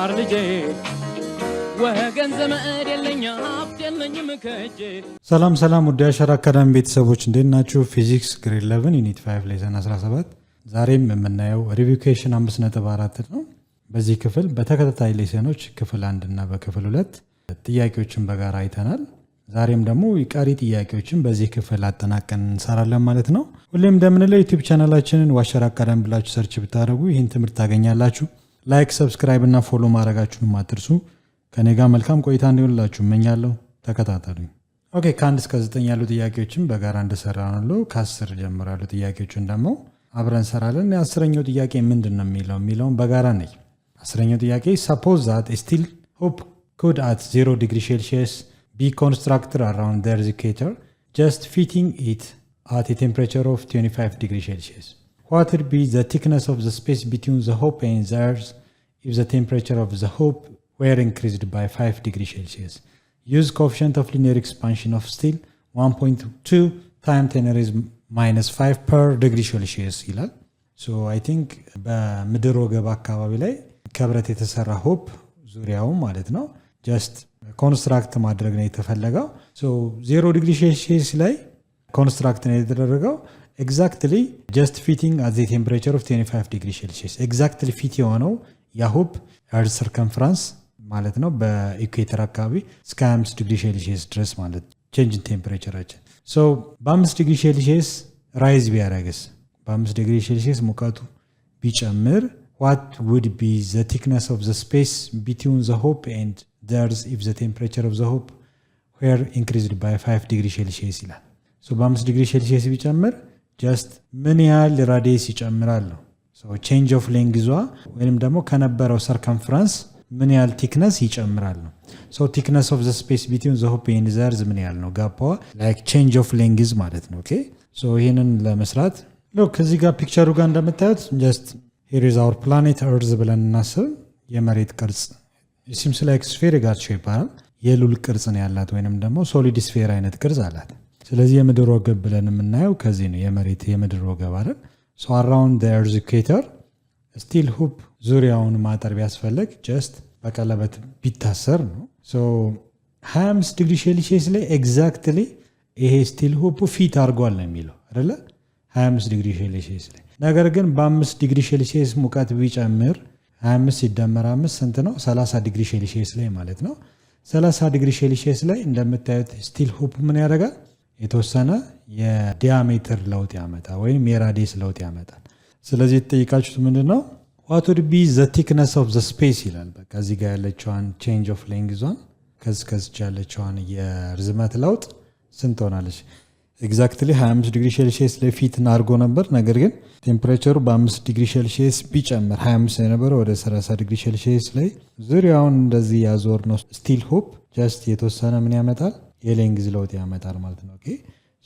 ማር ልጄ ወገን ዘመድ የለኝ ሀብት የለኝም ከእጄ። ሰላም ሰላም ውድ የአሻራ አካዳሚ ቤተሰቦች እንዴት ናችሁ? ፊዚክስ ግሬድ 11 ዩኒት 5 ሌሰን 17 ዛሬም የምናየው ሪቪኬሽን 5.4 ነው። በዚህ ክፍል በተከታታይ ሌሰኖች ክፍል 1 እና በክፍል 2 ጥያቄዎችን በጋራ አይተናል። ዛሬም ደግሞ ቀሪ ጥያቄዎችን በዚህ ክፍል አጠናቀን እንሰራለን ማለት ነው። ሁሌም እንደምንለው ዩቲዩብ ቻናላችንን ዋሸራ አካዳሚ ብላችሁ ሰርች ብታደርጉ ይህን ትምህርት ታገኛላችሁ። ላይክ፣ ሰብስክራይብ እና ፎሎ ማድረጋችሁን አትርሱ። ከኔ ጋር መልካም ቆይታ እንዲሆንላችሁ እመኛለሁ። ተከታተሉኝ። ኦኬ፣ ከ1 እስከ 9 ያሉ ጥያቄዎችን በጋራ እንደሰራነው ከ10 ጀምሮ ያሉ ጥያቄዎችን ደግሞ አብረን እንሰራለን። የ10ኛው ጥያቄ ምንድን ነው የሚለውን በጋራ ነኝ። 10ኛው ጥያቄ suppose that a steel hoop could at 0 degree Celsius be constructed around the equator, just fitting it at a temperature of 25 degree Celsius. What would be the thickness of the space between the hoop and the earth if the temperature of the hoop were increased by 5 degree Celsius? Use coefficient of linear expansion of steel 1.2 times 10 raised minus 5 per degree Celsius ይላል። So I think በምድር ወገብ አካባቢ ላይ ከብረት የተሰራ ሆፕ ዙሪያው ማለት ነው ጀስት ኮንስትራክት ማድረግ ነው የተፈለገው። So 0 ዲግሪ ሴልሺየስ ላይ ኮንስትራክት ነው የተደረገው። ኤግዛክትሊ ጀስት ፊቲንግ አት ዘ ቴምፕሬቸር ኦፍ 25 ዲግሪ ሴልሺየስ ኤግዛክትሊ ፊት የሆነው ያ ሆፕ ኤርዝ ሰርከምፈረንስ ማለት ነው በኢኩዌተር አካባቢ እስከ 25 ዲግሪ ሴልሺየስ ድረስ ማለት ቼንጅ ኢን ቴምፕሬቸራችን። ሶ በ5 ዲግሪ ሴልሺየስ ራይዝ ቢያደርግስ በ5 ዲግሪ ሴልሺየስ ሙቀቱ ቢጨምር what would be the thickness of the space between the hoop and the earth if the temperature of the hoop were increased by 5 degree Celsius ይላል። so በ5 ዲግሪ ሴልሺየስ ቢጨምር just ምን ያህል ራዲየስ ይጨምራል ነው። so change of length ወይንም ደግሞ ከነበረው circumference ምን ያህል ቲክነስ ይጨምራል ነው። so thickness of the space between the hoop and the earth ምን ያህል ነው ጋፓዋ like change of length ማለት ነው። okay so ይሄንን ለመስራት look ከዚህ ጋር ፒክቸሩ ጋር እንደምታዩት just here is our planet earth ብለን እናስብ። የመሬት ቅርጽ it seems like spherical shape አይደል? የሉል ቅርጽ ነው ያላት ወይንም ደግሞ solid sphere አይነት ቅርጽ አላት። ስለዚህ የምድር ወገብ ብለን የምናየው ከዚህ ነው የምድር ወገብ አይደል? so around the earth equator steel hoop ዙሪያውን ማጠር ቢያስፈልግ just በቀለበት ቢታሰር ነው። so 25 ዲግሪ ሴልሺየስ ላይ ኤግዛክትሊ ይሄ ስቲል ሆፕ ፊት አድርጓል ነው የሚለው አይደለ? 25 ዲግሪ ሴልሺየስ ላይ ነገር ግን በ5 ዲግሪ ሴልሺየስ ሙቀት ቢጨምር 25 ሲደመር 5 ስንት ነው? 30 ዲግሪ ሴልሺየስ ላይ ማለት ነው። 30 ዲግሪ ሴልሺየስ ላይ እንደምታዩት ስቲል ሆፕ ምን ያደርጋል? የተወሰነ የዲያሜትር ለውጥ ያመጣል ወይም የራዲየስ ለውጥ ያመጣል። ስለዚህ የተጠይቃችሁት ምንድነው? what would be the thickness of the space ይላል። በቃ እዚህ ጋር ያለችዋን change of length ከዚህ ያለችዋን የርዝመት ለውጥ ስንት ሆናለች? ኤግዛክትሊ 25 ዲግሪ ሴልሺየስ ላይ ፊት አድርጎ ነበር። ነገር ግን ቴምፕሬቸሩ በ5 ዲግሪ ሴልሺየስ ቢጨምር 25 የነበረው ወደ 30 ዲግሪ ሴልሺየስ ላይ ዙሪያውን እንደዚህ ያዞር ነው ስቲል ሆፕ ጀስት የተወሰነ ምን ያመጣል? የሌንግዝ ለውጥ ያመጣል ማለት ነው። ኦኬ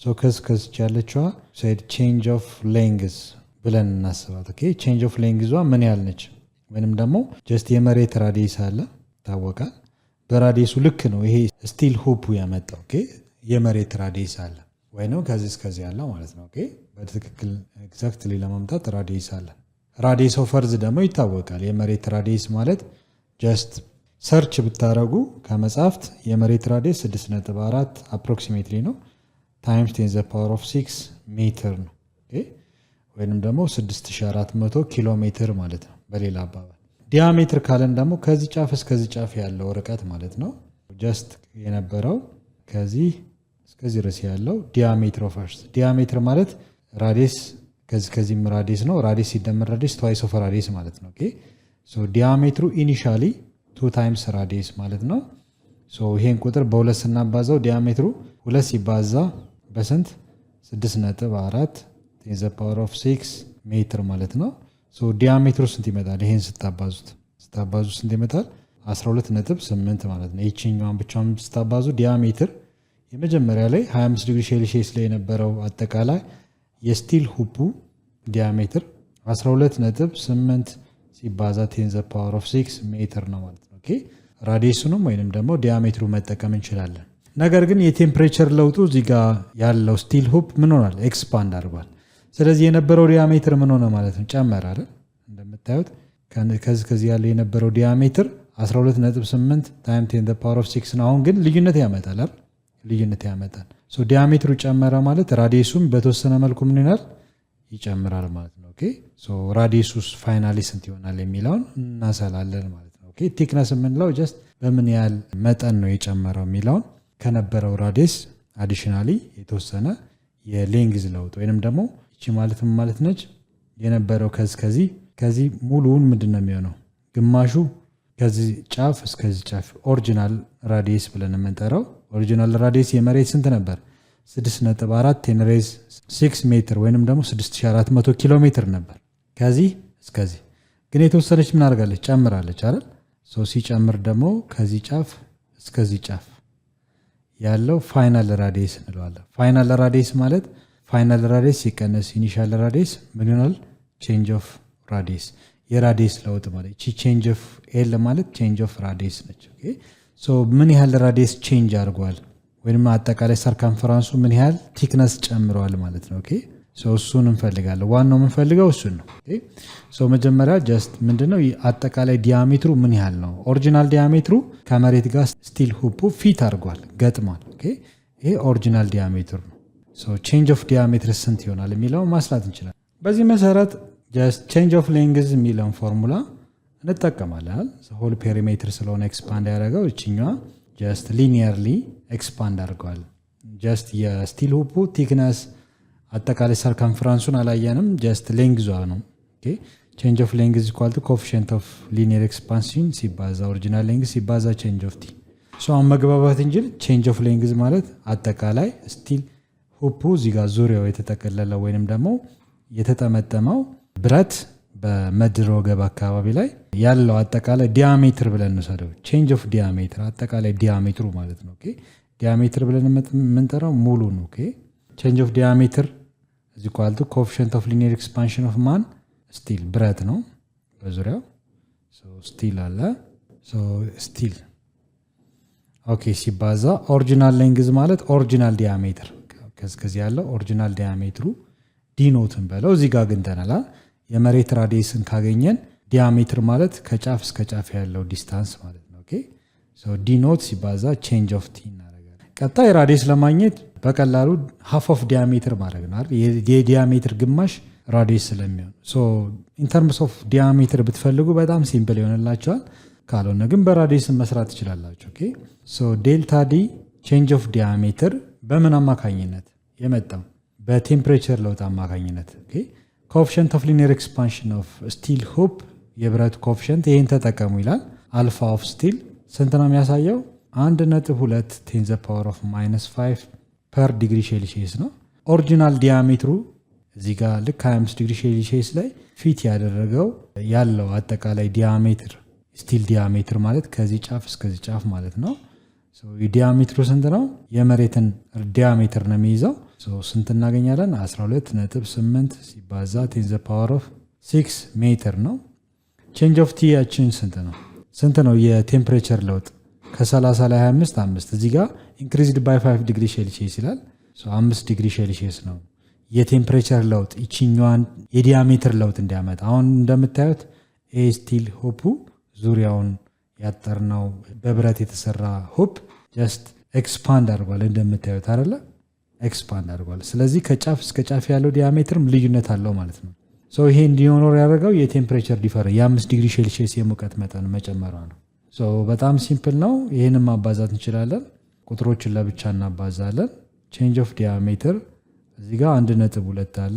ሶ ከዚህ ያለችዋ said change of length ብለን እናስባት። ኦኬ ቼንጅ ኦፍ ሌንግዟ ምን ያህል ነች? ወይንም ደግሞ ጀስት የመሬት ራዲየስ አለ ታወቃል። በራዲየሱ ልክ ነው ይሄ ስቲል ሆፑ ያመጣው። ኦኬ የመሬት ራዲየስ አለ ወይ ነው ከዚህ እስከዚህ ያለው ማለት ነው። ኦኬ በትክክል ኤግዛክትሊ ለማምጣት ራዲየስ አለ። ራዲየስ ኦፍ እርዝ ደግሞ ይታወቃል። የመሬት ራዲየስ ማለት ጀስት ሰርች ብታረጉ ከመጻፍት የመሬት ራዲየስ 6.4 አፕሮክሲሜትሊ ነው ታይምስ 10⁶ ሜትር ነው። ኦኬ ወይንም ደግሞ 6400 ኪሎ ሜትር ማለት ነው በሌላ አባባል። ዲያሜትር ካለን ደግሞ ከዚህ ጫፍ እስከዚህ ጫፍ ያለው ርቀት ማለት ነው። ጀስት የነበረው ከዚህ እስከዚህ ድረስ ያለው ዲያሜትር ኦፍ እርዝ። ዲያሜትር ማለት ራዲየስ ከዚህም ራዲየስ ነው። ራዲየስ ሲደመር ራዲየስ ትዋይስ ኦፍ ራዲየስ ማለት ነው። ኦኬ ሶ ዲያሜትሩ ኢኒሻሊ 2 ታይምስ ራዲየስ ማለት ነው። ሶ ይሄን ቁጥር በ2 ስናባዛው ዲያሜትሩ 2 ሲባዛ በስንት 6.4 10⁶ ሜትር ማለት ነው። ሶ ዲያሜትሩ ስንት ይመጣል? ይሄን ስታባዙ ስንት ይመጣል? 12.8 ማለት ነው። ይቺኛዋን ብቻውን ስታባዙ ዲያሜትር የመጀመሪያ ላይ 25 ዲግሪ ሴልሺየስ ላይ የነበረው አጠቃላይ የስቲል ሁፑ ዲያሜትር 12.8 ሲባዛ 10⁶ ሜትር ነው ማለት ነው። ኦኬ ራዲየሱንም ወይንም ደግሞ ዲያሜትሩ መጠቀም እንችላለን። ነገር ግን የቴምፕሬቸር ለውጡ እዚህ ጋር ያለው ስቲል ሁፕ ምን ሆናል? ኤክስፓንድ አድርጓል። ስለዚህ የነበረው ዲያሜትር ምን ሆነ ማለት ነው? ጨመረ አይደል? እንደምታዩት ከዚህ ያለው የነበረው ዲያሜትር 12.8 ታይም 10 the power of 6 ነው። አሁን ግን ልዩነት ያመጣል አይደል? ልዩነት ያመጣል። ሶ ዲያሜትሩ ጨመረ ማለት ራዲየሱም በተወሰነ መልኩ ምን ይሆናል? ይጨምራል ማለት ነው። ኦኬ ሶ ራዲየሱስ ፋይናሊ ስንት ይሆናል የሚለውን እናሰላለን ማለት ነው። ኦኬ ቲክነስ የምንለው ጀስት በምን ያህል መጠን ነው የጨመረው የሚለውን ከነበረው ራዲየስ አዲሽናሊ የተወሰነ የሌንግዝ ለውጥ ወይንም ደግሞ እቺ ማለት ነች የነበረው ከዚህ ሙሉውን ምንድነው የሚሆነው ግማሹ ከዚህ ጫፍ እስከዚህ ጫፍ ኦሪጂናል ራዲየስ ብለን የምንጠራው ኦሪጂናል ራዲየስ የመሬት ስንት ነበር? 6.4 10 ሬዝ 6 ሜትር ወይንም ደግሞ 6400 ኪሎ ሜትር ነበር። ከዚህ እስከዚህ ግን የተወሰነች ምን አድርጋለች? ጨምራለች አይደል? ሶ ሲጨምር ደግሞ ከዚህ ጫፍ እስከዚህ ጫፍ ያለው ፋይናል ራዲየስ እንለዋለን። ፋይናል ራዲየስ ማለት ፋይናል ራዲየስ ሲቀነስ ኢኒሻል ራዲየስ ምን ይሆናል? ቼንጅ ኦፍ ራዲየስ የራዲየስ ለውጥ ማለት እቺ ቼንጅ ኦፍ ኤል ማለት ቼንጅ ኦፍ ራዲየስ ነች። ኦኬ ሶ ምን ያህል ራዲየስ ቼንጅ አድርጓል ወይንም አጠቃላይ ሰርከምፈረንሱ ምን ያህል ቲክነስ ጨምሯል ማለት ነው። ኦኬ ሶ እሱን እንፈልጋለን። ዋናው የምንፈልገው እሱን ነው። ኦኬ ሶ መጀመሪያ ጀስት ምንድነው አጠቃላይ ዲያሜትሩ ምን ያህል ነው? ኦሪጂናል ዲያሜትሩ ከመሬት ጋር ስቲል ሁፑ ፊት አድርጓል ገጥሟል። ኦኬ ይሄ ኦሪጂናል ዲያሜትር ነው። ሶ ቼንጅ ኦፍ ዲያሜትር ስንት ይሆናል የሚለው ማስላት እንችላለን። በዚህ መሰረት ጀስት ቼንጅ ኦፍ ሌንግዝ የሚለውን ፎርሙላ እንጠቀማለን። ሆል ፔሪሜትር ስለሆነ ኤክስፓንድ ያደረገው እችኛዋ ጀስት ሊኒየርሊ ኤክስፓንድ አድርገዋል። ጀስት የስቲል ሁፑ ቲክነስ አጠቃላይ ሰርከምፈረንሱን አላየንም። ጀስት ሌንግዟ ነው። ኦኬ ቼንጅ ኦፍ ሌንግዝ ኢኳል ቱ ኮኤፊሺየንት ኦፍ ሊኒየር ኤክስፓንሽን ሲባዛ ኦሪጂናል ሌንግዝ ሲባዛ ቼንጅ ኦፍ ቲ። ሶ አሁን መግባባት እንጂ ቼንጅ ኦፍ ሌንግዝ ማለት አጠቃላይ ስቲል ሁፑ እዚህ ጋር ዙሪያው የተጠቀለለ ወይንም ደግሞ የተጠመጠመው ብረት በምድር ወገብ አካባቢ ላይ ያለው አጠቃላይ ዲያሜትር ብለን እንሰደው። ቼንጅ ኦፍ ዲያሜትር አጠቃላይ ዲያሜትሩ ማለት ነው። ኦኬ ዲያሜትር ብለን የምንጠራው ሙሉ ነው። ኦኬ ቼንጅ ኦፍ ዲያሜትር እዚ ኳልቱ ኮኤፊሺየንት ኦፍ ሊኒየር ኤክስፓንሽን ኦፍ ማን ስቲል ብረት ነው በዙሪያው ስቲል አለ። ስቲል ኦኬ ሲባዛ ኦሪጂናል ሌንግዝ ማለት ኦሪጂናል ዲያሜትር ከዚህ ያለው ኦሪጂናል ዲያሜትሩ ዲኖትን በለው እዚህ ጋር አግኝተናል። የመሬት ራዲየስን ካገኘን ዲያሜትር ማለት ከጫፍ እስከ ጫፍ ያለው ዲስታንስ ማለት ነው። ኦኬ ሶ ዲኖት ሲባዛ ቼንጅ ኦፍ ቲ እናደርጋለን። ቀጣይ ራዲየስ ለማግኘት በቀላሉ ሃፍ ኦፍ ዲያሜትር ማድረግ ነው አይደል? የዲያሜትር ግማሽ ራዲየስ ስለሚሆን ሶ ኢን ተርምስ ኦፍ ዲያሜትር ብትፈልጉ በጣም ሲምፕል ይሆንላችኋል። ካልሆነ ግን በራዲየስ መስራት ትችላላችሁ። ኦኬ ሶ ዴልታ ዲ ቼንጅ ኦፍ ዲያሜትር በምን አማካኝነት የመጣው? በቴምፕሬቸር ለውጥ አማካኝነት። ኦኬ ኮኤፊሺየንት ኦፍ ሊኒየር ኤክስፓንሽን ኦፍ ስቲል ሁፕ የብረት ኮኤፊሺየንት ይሄን ተጠቀሙ ይላል። አልፋ ኦፍ ስቲል ስንት ነው የሚያሳየው? 1.2 ቴን ዘ ፓወር ኦፍ -5 ፐር ዲግሪ ሴልሺየስ ነው። ኦሪጂናል ዲያሜትሩ እዚህ ጋር ልክ 25 ዲግሪ ሴልሺየስ ላይ ፊት ያደረገው ያለው አጠቃላይ ዲያሜትር ስቲል ዲያሜትር ማለት ከዚህ ጫፍ እስከዚህ ጫፍ ማለት ነው። ዲያሜትሩ ስንት ነው? የመሬትን ዲያሜትር ነው የሚይዘው። ስንት እናገኛለን? 12.8 ሲባዛ 10 ዘ ፓወር ኦፍ 6 ሜትር ነው። ቼንጅ ኦፍ ቲ ያችን ስንት ነው? የቴምፕሬቸር ለውጥ ከ30 ላይ 25 እዚህ ጋር ኢንክሪዝድ ባይ 5 ዲግሪ ሴልሺየስ ይላል። 5 ዲግሪ ሴልሺየስ ነው የቴምፕሬቸር ለውጥ ይችኛዋን የዲያሜትር ለውጥ እንዲያመጣ። አሁን እንደምታዩት ኤ ስቲል ሆፑ ዙሪያውን ያጠርነው በብረት የተሰራ ሆፕ ጀስት ኤክስፓንድ አድርጓል። እንደምታዩት አይደለ? ኤክስፓንድ አድርጓል። ስለዚህ ከጫፍ እስከ ጫፍ ያለው ዲያሜትርም ልዩነት አለው ማለት ነው። ይሄ እንዲኖር ያደረገው የቴምፕሬቸር ዲፈረንስ የ5 ዲግሪ ሴልሺየስ የሙቀት መጠን መጨመሯ ነው። በጣም ሲምፕል ነው። ይህንም ማባዛት እንችላለን። ቁጥሮችን ለብቻ እናባዛለን። ቼንጅ ኦፍ ዲያሜትር እዚህ ጋር 1.2 አለ።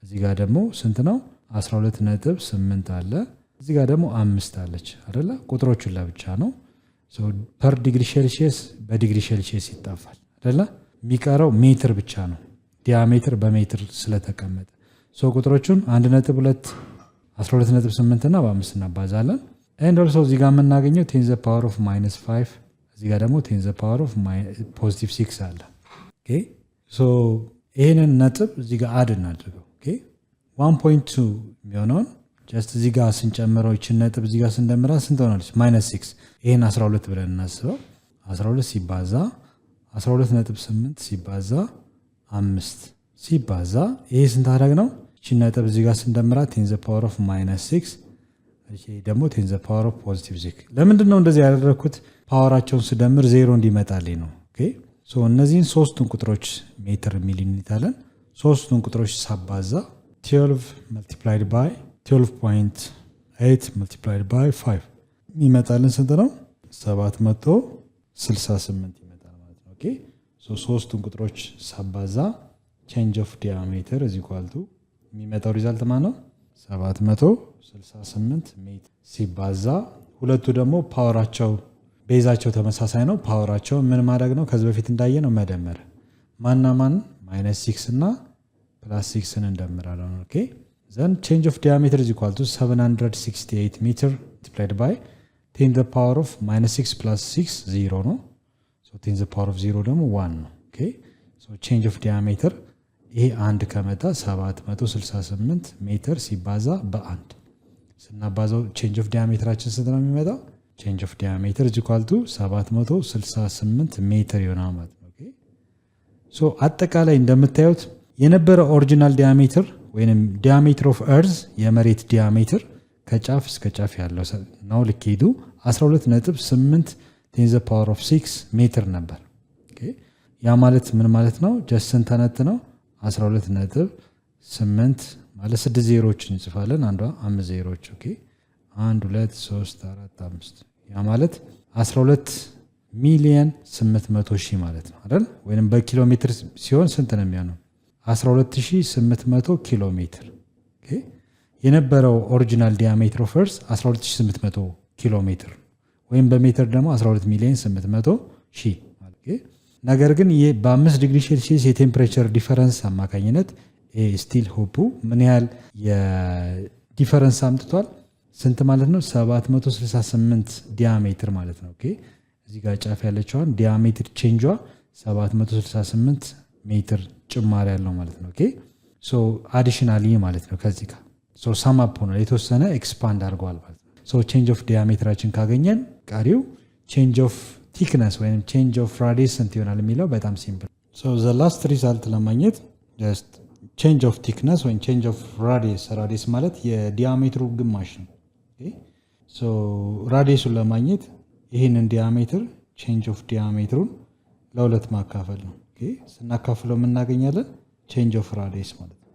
እዚህ ጋር ደግሞ ስንት ነው? 12.8 አለ። እዚህ ጋር ደግሞ 5 አለች አይደለ? ቁጥሮቹን ለብቻ ነው። ፐር ዲግሪ ሴልሺየስ በዲግሪ ሴልሺየስ ይጣፋል አይደለ? የሚቀረው ሜትር ብቻ ነው። ዲያሜትር በሜትር ስለተቀመጠ ቁጥሮቹን 1.2 12.8 እና በ5 እናባዛለን። ኤንድ ኦልሶ እዚህ ጋር የምናገኘው 10 ዘ ፓወር ኦፍ -5 እዚህ ጋር ደግሞ 10 ዘ ፓወር ኦፍ +6 አለ። ኦኬ ይህንን ነጥብ እዚህ ጋር አድ እናድርገው። 1.2 የሚሆነውን ጀስት እዚህ ጋር ስንጨምረው ይችን ነጥብ እዚህ ጋር ስንደምራ ስንት ሆናለች? -6 ይህን 12 ብለን እናስበው። 12 ሲባዛ 12.8 ሲባዛ 5 ሲባዛ ይሄ ስንት አደረግ ነው? ይችን ነጥብ እዚህ ጋር ስንደምራ 10 ዘ ፓወር ኦፍ -6 እሺ ደግሞ 10 the power of positive 6 ለምንድን ነው እንደዚህ ያደረኩት ፓወራቸውን ስደምር 0 እንዲመጣልኝ ነው ኦኬ ሶ እነዚህን ሶስቱን ቁጥሮች ሜትር ሚሊ ዩኒት አለን ሶስቱን ቁጥሮች ሳባዛ 12 multiplied by 12.8 multiplied by 5 ይመጣልን ስንት ነው 768 ይመጣል ማለት ነው ኦኬ ሶ ሶስቱን ቁጥሮች ሳባዛ change of diameter is equal to የሚመጣው ሪዛልት ማለት ነው 768 ሜትር ሲባዛ ሁለቱ ደግሞ ፓወራቸው ቤዛቸው ተመሳሳይ ነው ፓወራቸው ምን ማድረግ ነው ከዚህ በፊት እንዳየ ነው መደመር ማንና ማን -6 እና +6 እንደምራለን ኦኬ then change of diameter is equal to 768 meter multiplied by 10 the power of -6 plus 6 0 ነው so 10 the power of 0 ደግሞ 1 ነው ኦኬ so change of diameter ይሄ አንድ ከመጣ 768 ሜትር ሲባዛ በአንድ ስናባዛው change of diameterአችን ስንት ነው የሚመጣው change of diameter is equal to 768 ሜትር ይሆናል ማለት ነው ኦኬ ሶ አጠቃላይ እንደምታዩት የነበረ ኦሪጂናል ዲያሜትር ወይንም diameter of earth የመሬት ዲያሜትር ከጫፍ እስከ ጫፍ ያለው ነው ልኬዱ 12.8 10 the power of 6 ሜትር ነበር ኦኬ ያ ማለት ምን ማለት ነው just ስንተነት ነው 12.8 ማለት 6 ዜሮዎችን እንጽፋለን አንዷ 5 ዜሮዎች ኦኬ 1 2 3 4 5 ያ ማለት 12 ሚሊዮን 800 ሺህ ማለት ነው አይደል ወይንም በኪሎ ሜትር ሲሆን ስንት ነው የሚሆነው 12800 ኪሎ ሜትር ኦኬ የነበረው ኦሪጂናል ዲያሜትር ኦፍ እርዝ 12800 ኪሎ ሜትር ወይም በሜትር ደግሞ 12 ሚሊዮን 800 ሺህ ማለት ኦኬ ነገር ግን በ5 ዲግሪ ሴልሺየስ የቴምፕሬቸር ዲፈረንስ አማካኝነት ስቲል ሆፑ ምን ያህል የዲፈረንስ አምጥቷል ስንት ማለት ነው 768 ዲያሜትር ማለት ነው ኦኬ እዚህ ጋር ጫፍ ያለችውን ዲያሜትር ቼንጇ 768 ሜትር ጭማሪ ያለው ማለት ነው ኦኬ ሶ አዲሽናሊ ማለት ነው ከዚህ ጋር ሶ ሳም አፕ ሆነ የተወሰነ ኤክስፓንድ አድርጓል ማለት ነው ሶ ቼንጅ ኦፍ ዲያሜትራችን ካገኘን ቀሪው ቼንጅ ኦፍ ቲክነስ ወይም ቼንጅ ኦፍ ራዲየስ ስንት ይሆናል የሚለው በጣም ሲምፕል ሶ ዘ ላስት ሪዛልት ለማግኘት ጀስት ቼንጅ ኦፍ ቲክነስ ወይም ቼንጅ ኦፍ ራዲየስ ማለት የዲያሜትሩ ግማሽ ነው ኦኬ ሶ ራዲየሱን ለማግኘት ይሄንን ዲያሜትር ቼንጅ ኦፍ ዲያሜትሩን ለሁለት ማካፈል ነው ኦኬ ስናካፍለው ምን እናገኛለን ቼንጅ ኦፍ ራዲየስ ማለት ነው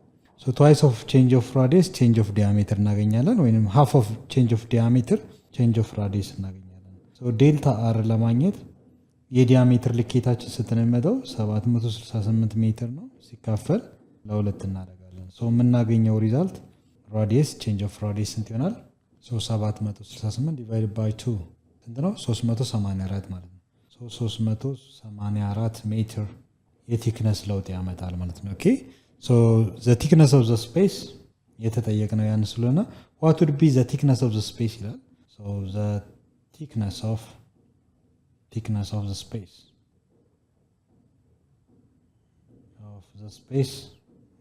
ሶ twice of change of radius change of diameter እናገኛለን ወይንም half of change of diameter change of radius እናገኛለን ሶ ዴልታ r ለማግኘት የዲያሜትር ልኬታችን ስትነመደው 768 ሜትር ነው ሲካፈል ለሁለት እናደርጋለን ሶ የምናገኘው ሪዛልት ራዲየስ ቼንጅ ኦፍ ራዲየስ ስንት ይሆናል ሶ 768 divided by 2 ስንት ነው 384 ማለት ነው ሶ 384 ሜትር የቲክነስ ለውጥ ያመጣል ማለት ነው ኦኬ so the thickness of the space የተጠየቅነው ያን ስለሆነ what would be the thickness of the space ይላል so the thickness of the space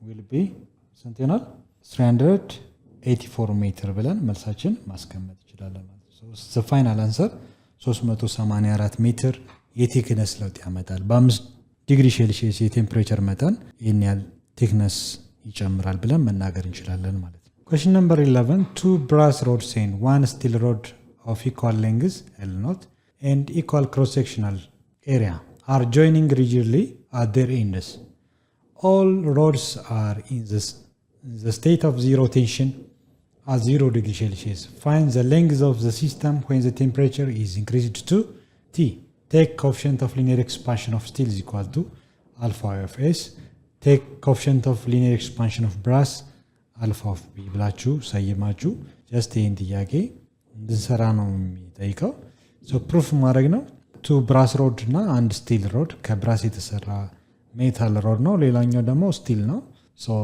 will be ስንት ይሆናል 384 ሜትር ብለን መልሳችን ማስቀመጥ እንችላለን ማለት ነው so the final answer 384 ሜትር የቲክነስ ለውጥ ያመጣል በ5 ዲግሪ ሴልሺየስ የቴምፕሬቸር መጠን ይሄን ያህል thickness ይጨምራል ብለን መናገር እንችላለን ማለት ነው question number 11 two brass rods and one steel rod of equal length L0 and equal cross sectional area are joining rigidly at their ends all rods are in the state of zero tension at 0 degree Celsius find the length of the system when the temperature is increased to T take coefficient of linear expansion of steel is equal to alpha of S take coefficient of linear expansion of brass alpha of B ብላችሁ ሰይማችሁ just ይሄን ጥያቄ እንድንሰራ ነው የሚጠይቀው so proof ማድረግ ነው two brass rod እና አንድ steel rod ከብራስ የተሰራ ሜታል rod ነው ሌላኛው ደግሞ steel ነው so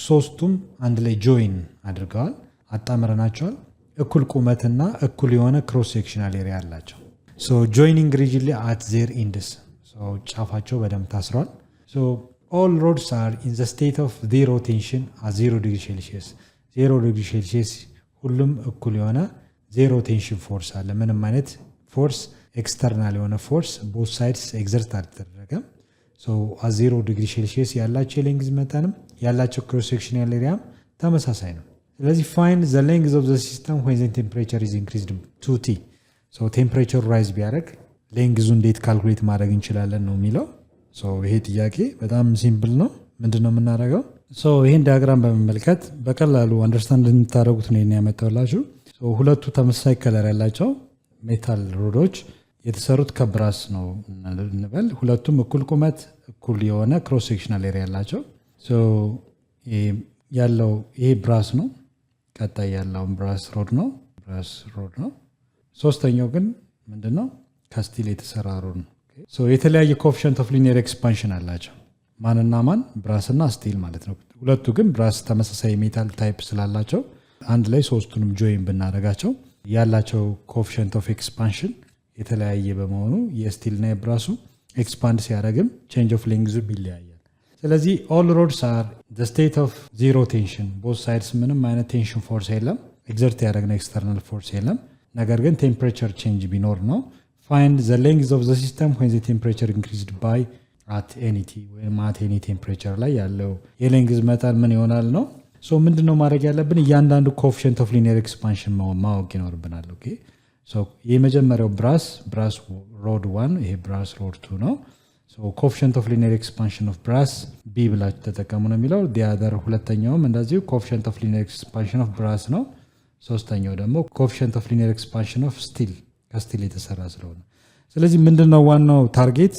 ሶስቱም አንድ ላይ join አድርገዋል አጣምረናቸዋል እኩል ቁመትና እኩል የሆነ cross sectional area አላቸው so joining rigidly at their ends so ጫፋቸው በደንብ ታስሯል so all rods are in the state of zero tension at 0 degree Celsius 0 degree Celsius ሁሉም እኩል የሆነ zero tension force አለ ምንም አይነት force external የሆነ force both sides exert አልተደረገም so at 0 degree Celsius ያላቸው length መጠንም ያላቸው cross sectional area ተመሳሳይ ነው ስለዚህ find the length of the system when the temperature is increased to T so temperature rise ቢያደርግ ሌንግዙ እንዴት ካልኩሌት ማድረግ እንችላለን ነው የሚለው። ይሄ ጥያቄ በጣም ሲምፕል ነው። ምንድነው የምናደርገው? ይሄን ዲያግራም በመመልከት በቀላሉ አንደርስታንድ እንድታደርጉት ነው ያመጣሁላችሁ። ሁለቱ ተመሳሳይ ከለር ያላቸው ሜታል ሮዶች የተሰሩት ከብራስ ነው እንበል። ሁለቱም እኩል ቁመት እኩል የሆነ ክሮስ ሴክሽናል ኤሪያ ያላቸው ያለው ይሄ ብራስ ነው። ቀጣይ ያለው ብራስ ሮድ ነው። ሶስተኛው ግን ምንድነው? ከስቲል የተሰራ ሮድ ነው። የተለያየ ኮኤፊሺየንት ኦፍ ሊኒየር ኤክስፓንሽን አላቸው። ማንና ማን? ብራስና ስቲል ማለት ነው። ሁለቱ ግን ብራስ ተመሳሳይ ሜታል ታይፕ ስላላቸው አንድ ላይ ሶስቱንም ጆይን ብናደርጋቸው ያላቸው ኮኤፊሺየንት ኦፍ ኤክስፓንሽን የተለያየ በመሆኑ የስቲልና የብራሱ ኤክስፓንድ ሲያደርግም ቼንጅ ኦፍ ሌንግዙ ይለያያል። ስለዚህ ኦል ሮድስ አር ዘ ስቴት ኦፍ ዚሮ ቴንሽን ቦዝ ሳይድስ ምንም አይነት ቴንሽን ፎርስ የለም፣ ኤግዘርት ያደረግነው ኤክስተርናል ፎርስ የለም። ነገር ግን ቴምፕሬቸር ቼንጅ ቢኖር ነው። ፋይንድ ዘ ሌንግዝ ኦፍ ዘ ሲስተም ዌን ዘ ቴምፕሬቸር ኢንክሪዝድ ባይ አት ኤኒ ቲ ወይም አት ኤኒ ቴምፕሬቸር ላይ ያለው የሌንግዝ መጠን ምን ይሆናል ነው። ምንድነው ማድረግ ያለብን? እያንዳንዱ ኮኤፊሺየንት ኦፍ ሊኒየር ኤክስፓንሽን ማወቅ ይኖርብናል። ኦኬ የመጀመሪያው ብራስ ሮድ 1 ይሄ ብራስ ሮድ 2 ነው። ኮኤፊሺየንት ኦፍ ሊኒየር ኤክስፓንሽን ኦፍ ብራስ ቢ ብላችሁ ተጠቀሙ ነው የሚለው። ዲያደር ሁለተኛውም እንደዚሁ ኮኤፊሺየንት ኦፍ ሊኒየር ኤክስፓንሽን ኦፍ ብራስ ነው። ሶስተኛው ደግሞ ኮኤፊሺየንት ኦፍ ሊኒየር ኤክስፓንሽን ኦፍ ስቲል ከስቲል የተሰራ ስለሆነ፣ ስለዚህ ምንድነው ዋናው ታርጌት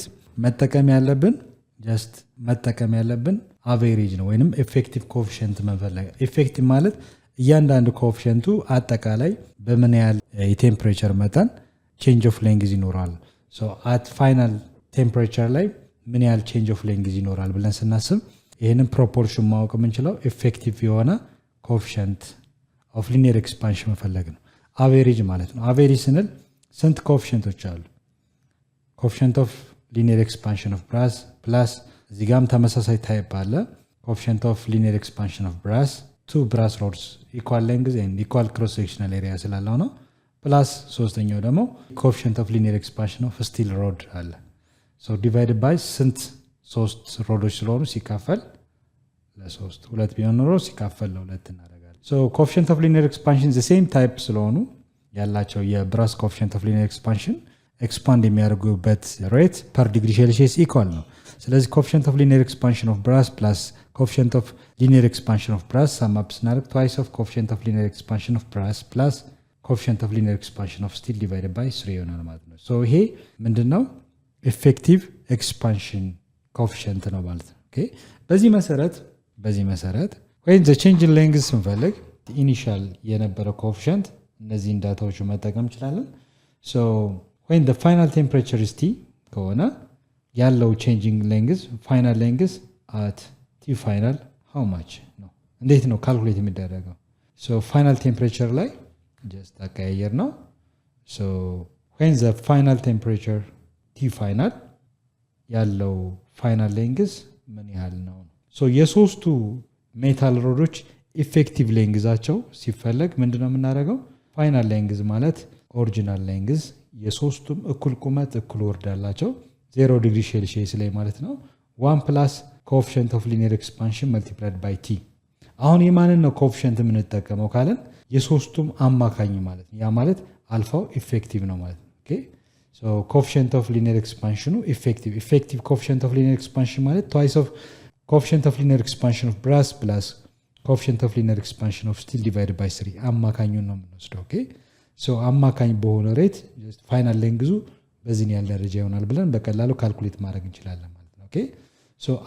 መጠቀም ያለብን አቬሬጅ ነው ወይንም ኤፌክቲቭ ኮኤፊሺየንት መፈለግ። ኤፌክቲቭ ማለት እያንዳንዱ ኮኤፊሺየንቱ አጠቃላይ በምን ያህል የቴምፕሬቸር መጠን ቼንጅ ኦፍ ሌንግዝ ይኖራል፣ አት ፋይናል ቴምፕሬቸር ላይ ምን ያህል ቼንጅ ኦፍ ሌንግዝ ይኖራል ብለን ስናስብ ይህንን ፕሮፖርሽን ማወቅ የምንችለው ኤፌክቲቭ የሆነ ኮኤፊሺየንት ኦፍ ሊኒየር ኤክስፓንሽን መፈለግ ነው። አቬሬጅ ማለት ነው። አቬሬጅ ስንል ስንት ኮኤፊሺየንቶች አሉ? ኮኤፊሺየንት ኦፍ ሊኒየር ኤክስፓንሽን ኦፍ ብራስ ፕላስ እዚህ ጋም ተመሳሳይ ታይፕ አለ። ኮኤፊሺየንት ኦፍ ሊኒየር ኤክስፓንሽን ኦፍ ብራስ ቱ ብራስ ሮድስ ኢኳል ሌንግዝ ኤንድ ኢኳል ክሮስ ሴክሽናል ኤሪያ ስላለው ነው። ፕላስ ሶስተኛው ደግሞ ኮኤፊሺየንት ኦፍ ሊኒየር ኤክስፓንሽን ኦፍ ስቲል ሮድ አለ። ዲቫይድ ባይ ስንት? ሶስት ሮዶች ስለሆኑ ሲካፈል ለሶስት፣ ሁለት ቢሆን ኖሮ ሲካፈል ለሁለት እናደርጋለን። ኮኤፊሺየንት ኦፍ ሊኒየር ኤክስፓንሽን ዘ ሴም ታይፕ ስለሆኑ ያላቸው የብራስ ኮኤፊሺየንት ኦፍ ሊኒየር ኤክስፓንሽን ኤክስፓንድ የሚያደርጉበት ሬት ፐር ዲግሪ ሴልሺየስ ኢኳል ነው። ስለዚህ ኮኤፊሺየንት ኦፍ ሊኒየር ኤክስፓንሽን ኦፍ ብራስ ፕላስ ኮኤፊሺየንት ኦፍ ሊኒየር ኤክስፓንሽን ኦፍ ብራስ ሳም አፕ ስናደርግ ትዋይስ ኦፍ ኮኤፊሺየንት ኦፍ ሊኒየር ኤክስፓንሽን ኦፍ ብራስ ፕላስ ኮኤፊሺየንት ኦፍ ሊኒየር ኤክስፓንሽን ኦፍ ስቲል ዲቫይድ ባይ 3 ይሆናል ማለት ነው። ይሄ ምንድነው? ኤፌክቲቭ ኤክስፓንሽን ኮኤፊሺየንት ነው ማለት ነው። ኦኬ በዚህ መሰረት ወይም ዘ ቼንጅ ኢን ሌንግዝ ስንፈልግ ኢኒሻል የነበረ ኮኤፊሺየንት እነዚህን ዳታዎች መጠቀም እንችላለን። when the final temperature is T ከሆነ ያለው changing length final length at T final how much ነው? እንዴት ነው ካልኩሌት የሚደረገው? final temperature ላይ just አቀያየር ነው። when the final temperature T final ያለው final length ምን ያህል ነው? የሶስቱ ሜታል ሮዶች ኢፌክቲቭ ሌንግዛቸው ሲፈለግ ምንድነው የምናደርገው? ፋይናል ሌንግዝ ማለት ኦሪጂናል ሌንግዝ የሶስቱም እኩል ቁመት እኩል ወርድ አላቸው 0 ዲግሪ ሴልሺየስ ላይ ማለት ነው። 1 ፕላስ ኮኤፊሺየንት ኦፍ ሊኒየር ኤክስፓንሽን መልቲፕላይድ ባይ ቲ። አሁን የማንን ነው ኮኤፊሺየንት የምንጠቀመው ካለን የሶስቱም አማካኝ ማለት ነው። ያ ማለት አልፋው ኢፌክቲቭ ነው ማለት ነው። ኦኬ ኮኤፊሺየንት ኦፍ ሊኒየር ኤክስፓንሽኑ ኢፌክቲቭ ኮኤፊሺየንት ኦፍ ሊኒየር ኤክስፓንሽን ማለት ትዋይስ ኦፍ ኮኤፊሺየንት ኦፍ ሊኒየር ኤክስፓንሽን ኦፍ ብራስ ፕላስ ኮኤፊሺየንት ኦፍ ሊኒየር ኤክስፓንሽን ኦፍ ስቲል ዲቫይድ ባይ 3 አማካኙን ነው የምንወስደው። ኦኬ አማካኝ በሆነ ሬት ፋይናል ሌንግዙ በዚህ ያለ ደረጃ ይሆናል ብለን በቀላሉ ካልኩሌት ማድረግ እንችላለን ማለት ነው። ኦኬ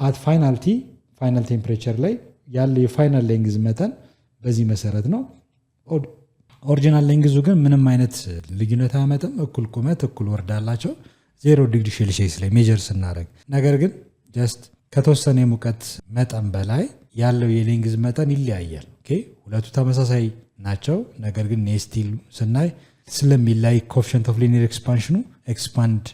አት ፋይናል ቴምፕሬቸር ላይ ያለ የፋይናል ሌንግዝ መጠን በዚህ መሰረት ነው። ኦሪጂናል ሌንግዙ ግን ምንም አይነት ልዩነት አያመጣም። እኩል ቁመት እኩል ወርድ አላቸው 0 ዲግሪ ሴልሺየስ ላይ ሜጀር ስናደርግ። ነገር ግን ጀስት ከተወሰነ የሙቀት መጠን በላይ ያለው የሌንግዝ መጠን ይለያያል። ኦኬ ሁለቱ ተመሳሳይ ናቸው። ነገር ግን ስቲል ስናይ ስለሚለያይ ኮኤፊሺየንት ኦፍ ሊኒየር ኤክስፓንሽኑ ኤክስፓንድ